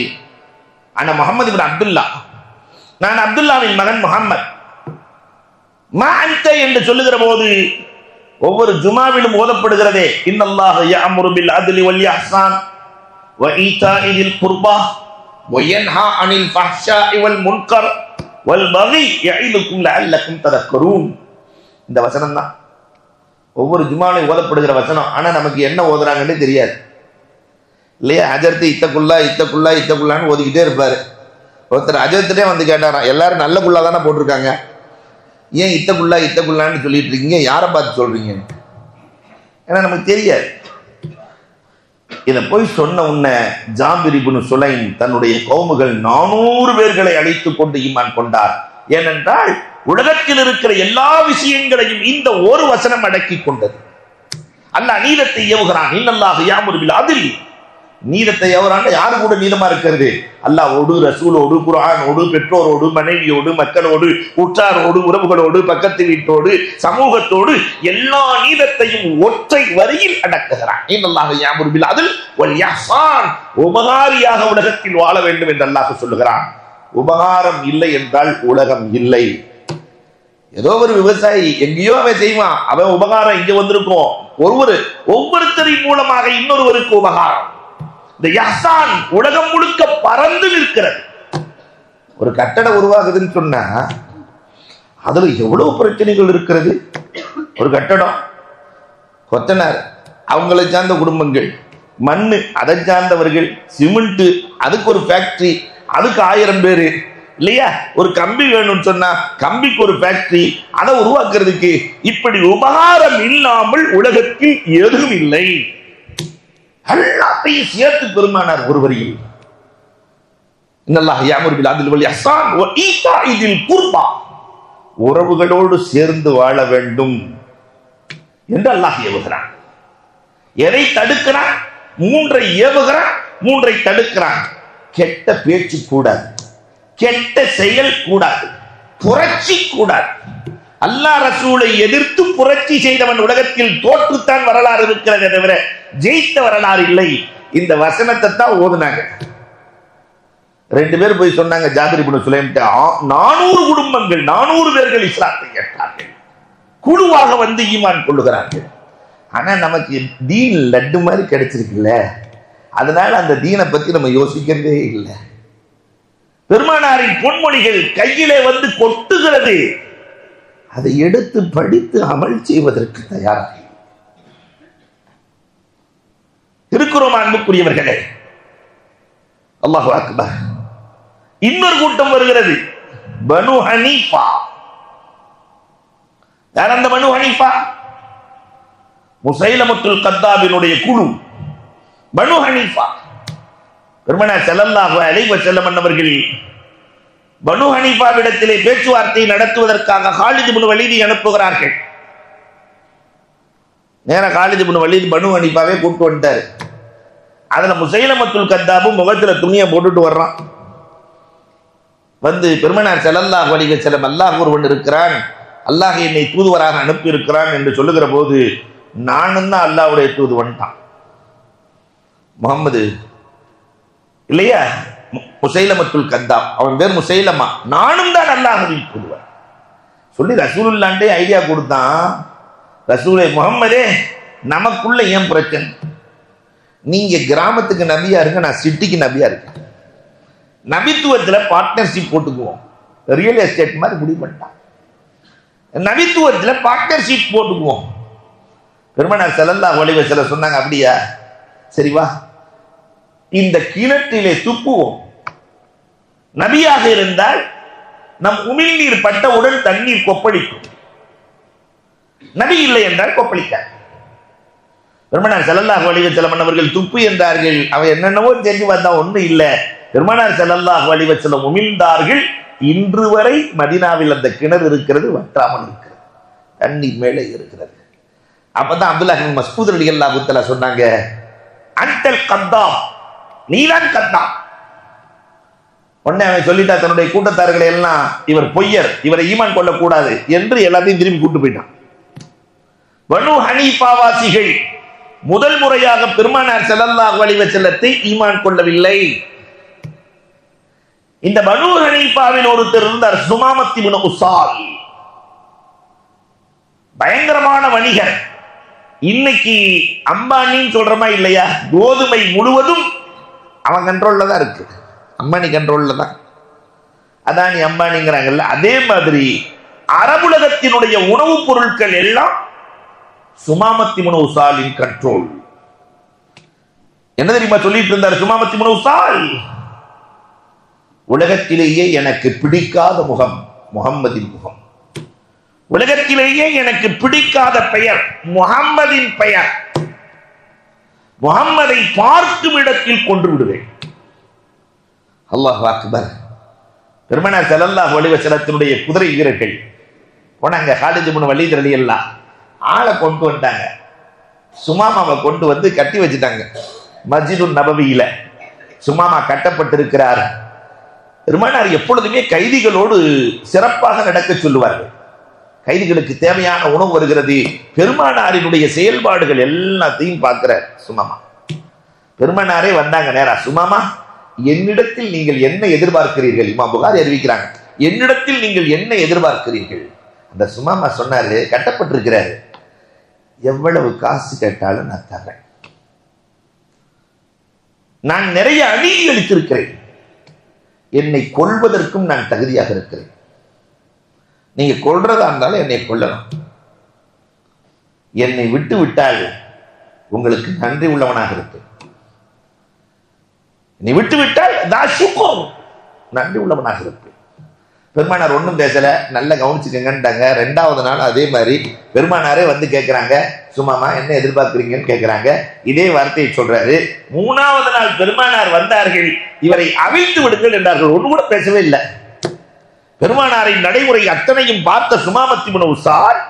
அன முஹம்மது இப்னு அப்துல்லா, நான் அப்துல்லாவின் மகன் முஹம்மத். மா அன்த என்று சொல்லுகிற போது ஒவ்வொரு ஜுமாவிலும் ஓதப்படுகிறதே, இன்னல்லாஹ யஅமுரு பில் அத்லி வல் இஹ்சான் வ ஈதாஇ தில் குர்பா வ யன்ஹா அனில் ஃபஹ்ஷாஇ வல் முன்கர் வல் பகி யஇதுக்கும் லஅல்லக்கும் ததக்கரூன். இந்த வசனம் தான் ஒவ்வொரு ஜுமாவிலும் ஓதப்படுகிற வசனம். ஆனா நமக்கு என்ன ஓதுறாங்கன்னு தெரியாது இல்லையா? அஜர்த்து இத்தக்குள்ளா இத்தக்குள்ளா இத்தக்குள்ளான்னு ஓதிக்கிட்டே இருப்பாரு. ஒருத்தர் அஜர்த்துட்டே வந்து கேட்டாராம், எல்லாரும் நல்ல குள்ளா தானே போட்டிருக்காங்க, ஏன் இத்தக்குள்ளா இத்தக்குள்ளான்னு சொல்லிட்டு இருக்கீங்க, யாரை பார்த்து சொல்றீங்க? ஏன்னா நமக்கு தெரியாது. இதை போய் சொன்ன உடனே ஜாபிர் இப்னு சுலைம் தன்னுடைய கௌமுகள் 400 பேர்களை அழைத்துக் கொண்டு ஈமான் கொண்டார். ஏனென்றால் உலகத்தில் இருக்கிற எல்லா விஷயங்களையும் இந்த ஒரு வசனம் அடக்கி கொண்டது. அல்லாஹ் நீதத்தை ஏவுகிறான். இன்னல்லாஹ யஅமுரு பில் அத்லி, நீதத்தை ஏவுறான். யாரு கூட நீதமா இருக்கிறது? அல்லாஹ்வோடு, ரசூலோடு, குர்ஆனோடு, பெற்றோரோடு, மனைவியோடு, மக்களோடு, உற்றாரோடு, உறவுகளோடு, பக்கத்து வீட்டோடு, சமூகத்தோடு எல்லா நீதத்தையும் ஒற்றை வரியில் அடக்குகிறான். இன்னல்லாஹ யஅமுரு பில் அத்லி வல் இஹ்சான், உபகாரியாக உலகத்தில் வாழ வேண்டும் என்று அல்லாஹ் சொல்லுகிறான். உபகாரம் இல்லை என்றால் உலகம் இல்லை. ஏதோ ஒரு விவசாயி எங்கேயோ அவன் செய்வான், அவன் உபகாரம் இங்க வந்திருக்கும். ஒவ்வொருத்தரின் மூலமாக இன்னொருவருக்கு உபகாரம். இந்த இஹ்சான் உலகம் முழுக்க பறந்து நிற்கிறது. ஒரு கட்டடம் உருவாகுதுன்னு சொன்னா அதுல எவ்வளவு பிரச்சனைகள் இருக்கிறது. ஒரு கட்டடம், கொத்தனார் அவங்களை சார்ந்த குடும்பங்கள், மண்ணு அதை சார்ந்தவர்கள், சிமெண்ட் அதுக்கு ஒரு ஃபேக்டரி, அதுக்கு 1000 பேரு, இல்லையா? ஒரு கம்பி வேணும்னு சொன்னா கம்பிக்கு ஒரு ஃபேக்டரி, அதை உருவாக்குறதுக்கு. இப்படி உபகாரம் இல்லாமல் உலகத்தில் எதுவும் இல்லை. எல்லாத்தையும் சேர்த்து பெருமானார் ஒரு வரியில் இன்னல்லாஹ் யஅமுரு பில் அத்லி வல் இஹ்சான் வ ஈதாஇல் குர்பா, உறவுகளோடு சேர்ந்து வாழ வேண்டும் என்று அல்லாஹ் ஏவுகிறான். எதை தடுக்கிறான்? மூன்றை ஏவுகிறான், மூன்றை தடுக்கிறான். கெட்ட பேச்சு கூடாது, கெட்ட செயல் கூடாது, புரட்சி கூடாது. அல்லாஹ் ரசூலை எதிர்த்து புரட்சி செய்தவன் உலகத்தில் தோற்றுத்தான் வரலாறு இருக்கிறது தவிர ஜெயித்த வரலாறு இல்லை. இந்த வசனத்தை தான் ஓதுனாங்க. 2 பேர் போய் சொன்னாங்க ஜாபிர் இப்னு சுலைம், 400 குடும்பங்கள் 400 பேர்கள் இஸ்லாத்தை ஏற்றார்கள், குழுவாக வந்து ஈமான் கொள்ளுகிறார்கள். ஆனா நமக்கு தீன் லட்டு மாதிரி கிடைச்சிருக்குல்ல, அதனால அந்த தீனை பத்தி நம்ம யோசிக்கிறதே இல்லை. பெருமானாரின் பொன்மொழிகள் கையிலே வந்து கொட்டுகிறது, அதை எடுத்து படித்து அமல் செய்வதற்கு தயாராக இருக்கிறோம். அன்புக்குரியவர்களே, அல்லாஹு அக்பர். இன்னொரு கூட்டம் வருகிறது, பனு ஹனீஃபா. யார் அந்த பனு ஹனீஃபா? முசைலமத்துல் கத்தாபினுடைய குழு பனு ஹனீஃபா. பெருமானார் ஸல்லல்லாஹு அலைஹி வஸல்லம் அவர்கள் பனு ஹனீஃபாவிடத்திலே பேச்சுவார்த்தை நடத்துவதற்காக காலித் இப்னு வலீதை அனுப்புகிறார்கள். நேரா காலித் இப்னு வலீத் பனு ஹனீஃபாவே கூப்பிட்டு வந்துட்டாரு. அதுல முசைலமத்துல் கத்தாபும் முகத்துல துணியை போட்டுட்டு வர்றான். வந்து பெருமானார் ஸல்லல்லாஹு அலைஹி வஸல்லம் அல்லாஹ் ஒருவன் இருக்கிறான், அல்லாஹ் என்னை தூதுவராக அனுப்பி இருக்கிறான் என்று சொல்லுகிற போது, நானும் தான் அல்லாஹ்வுடைய தூதுவன்ட்டான். முகமது இல்லையா, முசைலமத்துல் கத்தாப், அவன் பேர் முசைலமா, நானும் தான் அல்லாஹ்வின் தூதுவன் சொல்லி ரசூலுல்லாஹ்டே ஐடியா கொடுத்தான். ரசூலே முகம்மதே, நமக்குள்ள ஏன் பிரச்சனை? நீங்க கிராமத்துக்கு நபியா இருங்க, நான் சிட்டிக்கு நபியா இருக்கேன். நபித்துவத்துல பார்ட்னர்ஷிப் போட்டுக்குவோம். ரியல் எஸ்டேட் மாதிரி முடிவு பண்ணிட்டான். நபித்துவத்துல பார்ட்னர்ஷிப் போட்டுக்குவோம். பெருமானார் ஸல்லல்லாஹு அலைஹி வஸல்லம் சொன்னாங்க, அப்படியா, சரி வா, இந்த கிணற்றிலே துப்புவோம். நபியாக இருந்தால் நம் உமிழ்நீர் பட்டவுடன் தண்ணீர் கொப்பளிக்கும், நபி இல்லை என்றால் கொப்பளிக்காது. பெருமானார் ஸல்லல்லாஹு அலைஹி வஸல்லம் அவர்கள் துப்பு என்றார்கள். அவன் என்னென்னவோ செஞ்சு வந்தா ஒன்றும் இல்லை. பெருமானார் ஸல்லல்லாஹு அலைஹி வஸல்லம் உமிழ்ந்தார்கள். இன்று வரை மதீனாவில் அந்த கிணறு இருக்கிறது, வற்றாமல் இருக்கிறது, தண்ணீர் மேலே இருக்கிறது. அப்பதான் அப்துல்லாஹ் இப்னு மஸ்ஊத் ரலியல்லாஹு தஆலா சொன்னாங்க, அன்டல் கத்தாப், நீதான் கத்தாப். உடனே அவன் சொல்லிட்டா தன்னுடைய கூட்டத்தார்களை எல்லாம், இவர் பொய்யர், இவரை ஈமான் கொள்ளக்கூடாது என்று எல்லாத்தையும் திரும்பி கூட்டு போயிட்டான். பனு ஹனீஃபாவாசிகள் முதல் முறையாக பெருமானார் ஸல்லல்லாஹு அலைஹி வஸல்லத்தை ஈமான் கொள்ளவில்லை. இந்த பனு ஹனீஃபாவில் ஒருத்தர் இருந்தார், சுமாமத் இப்னு உஸால், பயங்கரமான வணிகர். இன்னைக்கு அம்பானின்னு சொல்றமா இல்லையா, கோதுமை முழுவதும் அவன் கண்ட்ரோல்ல தான் இருக்கு, அம்பானி கண்ட்ரோல்ல தான். அதானி அம்பானிங்கிறாங்கல்ல, அதே மாதிரி அரபுலகத்தினுடைய உணவுப் பொருட்கள் எல்லாம் சுமாமத் இப்னு உஸாலின் கண்ட்ரோல். என்ன தெரியுமா சொல்லிட்டு இருந்தார் சுமாமத் இப்னு உஸால்? உலகத்திலேயே எனக்கு பிடிக்காத முகம் முஹம்மதின் முகம், உலகத்திலேயே எனக்கு பிடிக்காத பெயர் முஹம்மதின் பெயர். முஹம்மதை பார்க்கும் இடத்தில் கொன்று விடுவேன். அல்லாஹ் அக்பர். பெருமானார் ஸல்லல்லாஹு அலைஹி வஸல்லத்தினுடைய குதிரை வீரர்கள் போனாங்க. காலித் இப்னு வலீத் ரலியல்லாஹு ஆளை கொண்டு வந்தாங்க. சுமாமாவை கொண்டு வந்து கட்டி வச்சுட்டாங்க மஸ்ஜிது நபவியில. சுமாமா கட்டப்பட்டிருக்கிறார். பெருமானார் எப்பொழுதுமே கைதிகளோடு சிறப்பாக நடக்க சொல்லுவார்கள். கைதிகளுக்கு தேவையான உணவு வருகிறது, பெருமானாரினுடைய செயல்பாடுகள் எல்லாத்தையும் பார்க்கிற சுமாமா. பெருமானாரே வந்தாங்க நேரா, சுமாமா என்னிடத்தில் நீங்கள் என்ன எதிர்பார்க்கிறீர்கள்? இமாம் புகாரி அறிவிக்கிறாங்க, என்னிடத்தில் நீங்கள் என்ன எதிர்பார்க்கிறீர்கள்? அந்த சுமாமா சொன்னாரு, கட்டப்பட்டிருக்கிறாரு, எவ்வளவு காசு கேட்டாலும் நான் தர்றேன். நான் நிறைய அநீதி அளித்திருக்கிறேன், என்னை கொல்வதற்கும் நான் தகுதியாக இருக்கிறேன். நீங்க கொல்றதா இருந்தாலும் என்னை கொல்லணும். என்னை விட்டு விட்டால் உங்களுக்கு நன்றி உள்ளவனாக இருப்பேன். என்னை விட்டு விட்டால் நன்றி உள்ளவனாக இருப்பேன். பெருமானார் ஒன்றும் பேசல, நல்லா கவனிச்சுக்கங்கன்ட்டாங்க. 2வது நாள் அதே மாதிரி பெருமானாரே வந்து கேட்கிறாங்க, சும்மாமா என்ன எதிர்பார்க்குறீங்கன்னு கேட்கிறாங்க. இதே வார்த்தையை சொல்றாரு. 3வது நாள் பெருமானார் வந்தார்கள், இவரை அவிழ்த்து விடுங்கள் என்றார்கள். ஒன்று கூட பேசவே இல்லை. பெருமானாரின் நடைமுறை அத்தனையும் பார்த்த சுமாமத் இப்னு உஸால்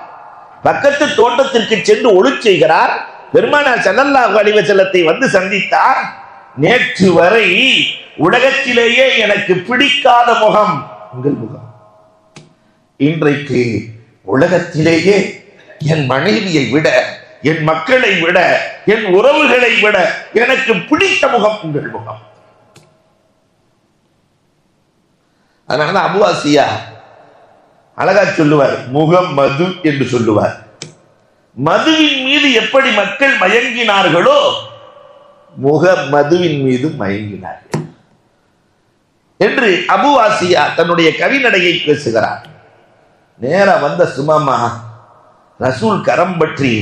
பக்கத்து தோட்டத்திற்கு சென்று ஒளி செய்கிறார். பெருமானார் ஸல்லல்லாஹு அலைஹி வஸல்லத்தை வந்து சந்தித்தார். நேற்று வரை உலகத்திலேயே எனக்கு பிடிக்காத முகம் உங்கள் முகம். இன்றைக்கு உலகத்திலேயே என் மனைவியை விட, என் மக்களை விட, என் உறவுகளை விட எனக்கு பிடித்த முகம் உங்கள் முகம். அதனாலதான் அபு ஆசியா அழகா சொல்லுவார், முகம் மது என்று சொல்லுவார். மதுவின் மீது எப்படி மக்கள் மயங்கினார்களோ முக மதுவின் மீது மயங்கினார்கள் என்று அபு ஆசியா தன்னுடைய கவிநடையை பேசுகிறார். நேரா வந்த சுமாமா ரசூல் கரம் பற்றி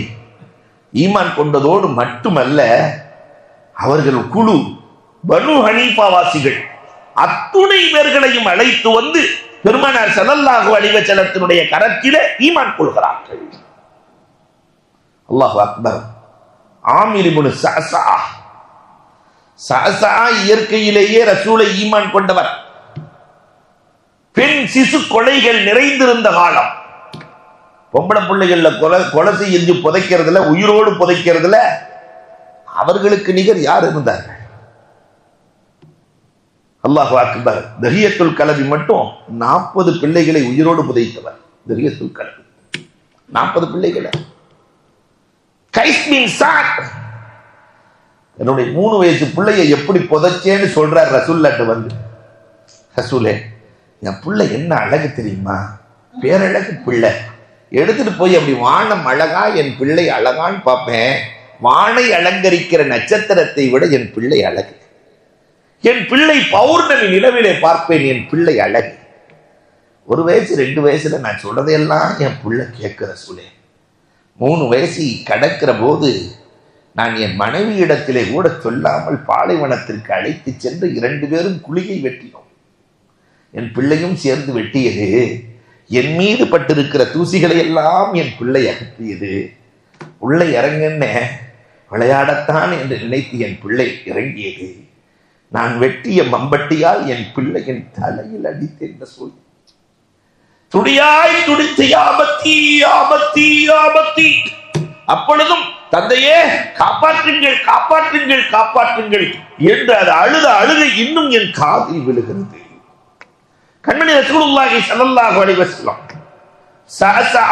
ஈமான் கொண்டதோடு மட்டுமல்ல, அவர்கள் குழு பனு ஹனீஃபா வாசிகள் அத்துணை பேர்களையும் அழைத்து வந்து பெருமானார் ஸல்லல்லாஹு அலைஹி வஸல்லத்தினுடைய கரத்திலே ஈமான் கொள்கிறார்கள். அல்லாஹு அக்பர். ஆமிர் இப்னு சஅஸா இயற்கையிலேயே ரசூலை ஈமான் கொண்டவர். பெண் சிசு கொலைகள் நிறைந்திருந்த காலம். பொம்பளை பிள்ளைகள்ல கொலை செஞ்சு புதைக்கிறதுல, உயிரோடு புதைக்கிறதுல அவர்களுக்கு நிகர் யார் இருந்தார்கள்? அல்லாஹு அக்பர். தஹியத்துல் கலபி மட்டும் 40 பிள்ளைகளை உயிரோடு புதைத்தவர். தஹியத்துல் கலபி 40 பிள்ளைகளை. கைஸ் பின் சாத் என்னுடைய 3 வயசு பிள்ளைய எப்படி புதைச்சேன்னு சொல்றார் ரசூல்லாட்ட வந்து. ரசூலே, என் பிள்ளை என்ன அழகு தெரியுமா, பேரழகு பிள்ளை. எடுத்துட்டு போய் அப்படி வானம் அழகா என் பிள்ளை அழகான்னு பார்ப்பேன். வானை அலங்கரிக்கிற நட்சத்திரத்தை விட என் பிள்ளை அழகு. என் பிள்ளை பௌர்ணமி நிலவிலே பார்ப்பேன், என் பிள்ளை அழகு. 1 வயசு 2 வயசுல நான் சொல்றதையெல்லாம் என் பிள்ளை கேட்கிற சூழே. 3 வயசு கடக்கிற போது நான் என் மனைவியிடத்திலே கூட சொல்லாமல் பாலைவனத்திற்கு அழைத்து சென்று 2 பேரும் குளிகை வெட்டினோம். என் பிள்ளையும் சேர்ந்து வெட்டியது. என் மீது பட்டிருக்கிற தூசிகளை எல்லாம் என் பிள்ளை அகற்றியது. உள்ளே இறங்குன்னு விளையாடத்தான் என்று நினைத்து என் பிள்ளை இறங்கியது. நான் வெட்டிய மம்பட்டியால் என் பிள்ளையின் தலையில் அடித்து என்ன சொல் துடியாய் துடித்து ஆபத்தி ஆபத்தி ஆபத்தி. அப்பொழுதும் தந்தையே காப்பாற்றுங்கள் காப்பாற்றுங்கள் காப்பாற்றுங்கள் என்று அது அழுத அழுகை இன்னும் என் காதில் விழுகிறது. கண்மணி ரசூலுல்லாஹி ஸல்லல்லாஹு அலைஹி வஸல்லம் சஅஸா,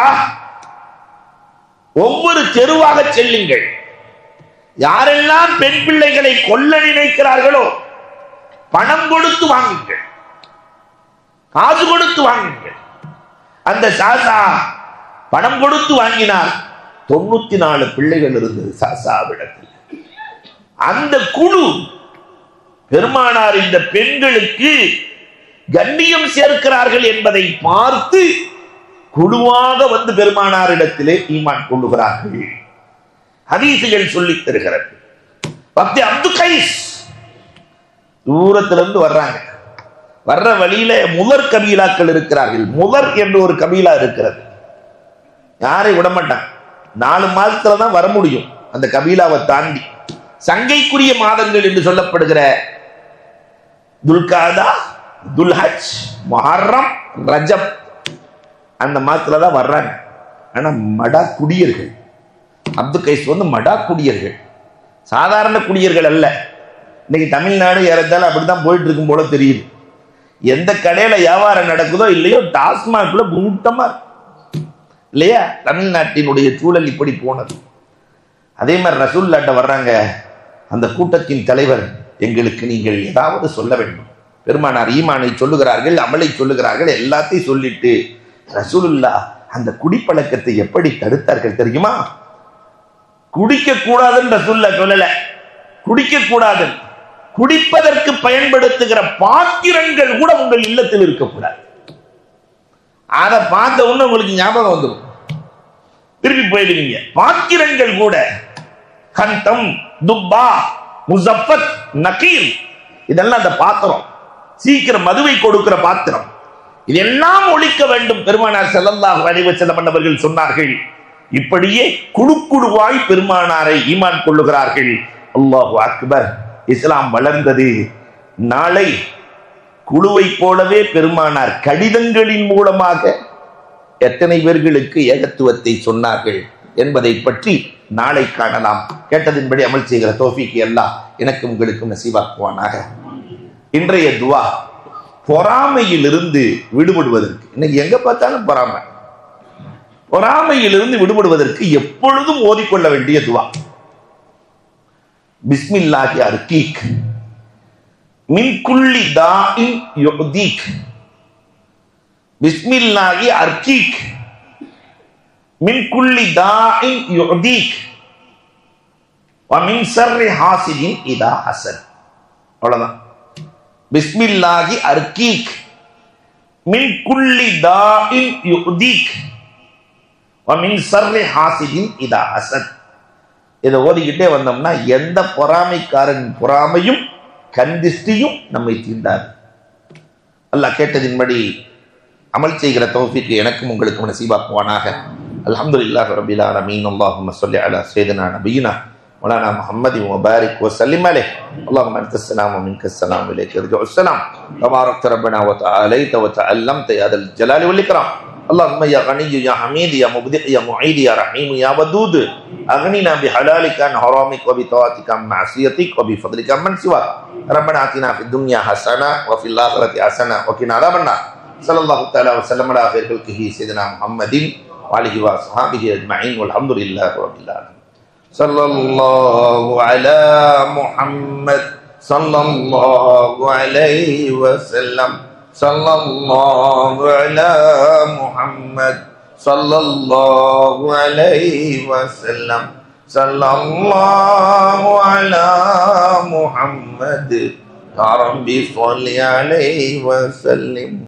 ஒவ்வொரு தெருவாக செல்லுங்கள். யாரெல்லாம் பெண் பிள்ளைகளை கொல்ல நினைக்கிறார்களோ பணம் கொடுத்து வாங்குங்கள், காசு கொடுத்து வாங்குங்கள். அந்த சஅஸா பணம் கொடுத்து வாங்கினார். 94 பிள்ளைகள் இருந்தது சஅஸாவிடத்தில். அந்த குழு பெருமானார் இந்த பெண்களுக்கு கண்ணியம் சேர்க்கிறார்கள் என்பதை பார்த்து குழுவாக வந்து பெருமானாரிடத்திலே ஈமான் கொள்ளுகிறார்கள். ஹதீசுகள் சொல்லித் தருகிறது. பக்தி அப்து கைஸ் தூரத்திலிருந்து வர்றாங்க. வர்ற வழியில முதற் கபீலாக்கள் இருக்கிறார்கள். முதற் என்று ஒரு கபீலா இருக்கிறது. யாரை விடமாட்டான். 4 மாதத்துல தான் வர முடியும் அந்த கபீலாவை தாண்டி. சங்கைக்குரிய மாதங்கள் என்று சொல்லப்படுகிற துல்காதா, துல்ஹஜ், முஹர்ரம், ரஜப் அந்த மாதத்துல தான் வர்றாங்க. ஆனா மடா குடியர்கள். அப்து கைஸ் வந்து மடா குடியர்கள், சாதாரண குடியர்கள் அல்ல. இன்னைக்கு தமிழ்நாடு ஏறத்தாலும் அப்படித்தான் போயிட்டு இருக்கும் போல தெரியுது. எந்த கடையில வியாபாரம் நடக்குதோ இல்லையோ டாஸ்மாக்ல கூட்டமா இல்லையா? தமிழ்நாட்டினுடைய சூழல் இப்படி போனது. அதே மாதிரி ரசூலுல்லாஹ் வர்றாங்க. அந்த கூட்டத்தின் தலைவர், எங்களுக்கு நீங்கள் ஏதாவது சொல்ல வேண்டும். பெருமானார் ஈமானை சொல்லுகிறார்கள், அமலை சொல்லுகிறார்கள், எல்லாத்தையும் சொல்லிட்டு ரசூலுல்லாஹ் அந்த குடிப்பழக்கத்தை எப்படி தடுத்தார்கள் தெரியுமா? குடிக்க கூடாதுன்னு ரசூலுல்லாஹ் சொல்லல. குடிக்க கூடாது, குடிப்பதற்கு பயன்படுத்துகிற பாத்திரங்கள் கூட உங்கள் இல்லத்தில் இருக்கக்கூடாது. அதை பார்த்த உடனே உங்களுக்கு ஞாபகம் வந்துடும், திருப்பி போயிடுவீங்க. பாத்திரங்கள் கூட கந்தம், துப்பா, முஸஃபத், நகீல், இதெல்லாம் அந்த பாத்திரம். சீக்கிரம் மதுவை கொடுக்கிற பாத்திரம். இதெல்லாம் ஒழிக்க வேண்டும். பெருமானார் ஸல்லல்லாஹு அலைஹி வஸல்லம் அவர்கள் சொன்னார்கள். இப்படியே குழு குழுவாய் பெருமானாரை ஈமான் கொள்ளுகிறார்கள். அல்லாஹு அக்பர். இஸ்லாம் வளர்ந்தது. நாளை குழுவை போலவே பெருமானார் கடிதங்களின் மூலமாக எத்தனை பேர்களுக்கு ஏகத்துவத்தை சொன்னார்கள் என்பதை பற்றி நாளை காணலாம். கேட்டதின்படி அமல் செய்கிற தௌஃபீக் அல்லாஹ் எனக்கு உங்களுக்கும் நசீபாக்குவானாக. இன்றைய துவா பொறாமையிலிருந்து விடுபடுவதற்கு. இன்னைக்கு எங்க பார்த்தாலும் பொறாமை. பொறாமையிலிருந்து விடுபடுவதற்கு எப்பொழுதும் ஓதிக்கொள்ள வேண்டிய துவா பிஸ்மில்லாஹி அர்கீக் மின் குல்லி தாஇன் யுதீக். பிஸ்மில்லாஹி அர்கீக் மின் குல்லி தாஇன் யுதீக் வ மின் ஷர்ரி ஹாசிதின் இதா ஹஸத். அவ்வளவுதான். பிஸ்மில்லாஹி அர்கீக் மின் குல்லி தாஇன் யுதீக் வ மின் ஷர்ரி ஹாசிதின் இதா ஹஸத். இதை ஓதிக்கிட்டே வந்தோம்னா எந்த பொறாமைக்காரன் பொறாமையும் கந்திஷ்டியும் நம்மை தீண்டாது. அல்லாஹ் கேட்டதின்படி அமல் செய்கிற தௌஃபீக் எனக்கும் உங்களுக்கும் நசீபாக்குவானாக. அல்ஹம்துலில்லாஹி ரப்பில் ஆலமீன். அல்லாஹும்ம ஸல்லி அலா ஸய்யிதினா நபியினா மௌலானா முஹம்மதின் வ பாரிக் வ ஸல்லிம் அலைஹி. அல்லாஹும்ம அன்தஸ் ஸலாம் வ மின்கஸ் ஸலாம் வ இலைக யர்ஜுஉஸ் ஸலாம். தபாரக்த ரப்பனா வ தஆலைத வ தஅல்லம்த யா தல் ஜலாலி வல் இக்ராம். اللهم يا غني يا حميد يا مبدئ يا معيد يا رحيم يا ودود اغننا بحلالك عن حرامك وبطاعتك عن معصيتك وبفضلك عن من سواك. ربنا آتنا في الدنيا حسنة وفي الآخرة حسنة وقنا عذاب النار. صلى الله تعالى وسلم على خير خلقه سيدنا محمد وآله وصحبه أجمعين والحمد لله رب العالمين. صلى الله على محمد صلى الله عليه وسلم. صلى الله على محمد صلى الله عليه وسلم. صلى الله على محمد يا ربي صل عليه وسلم.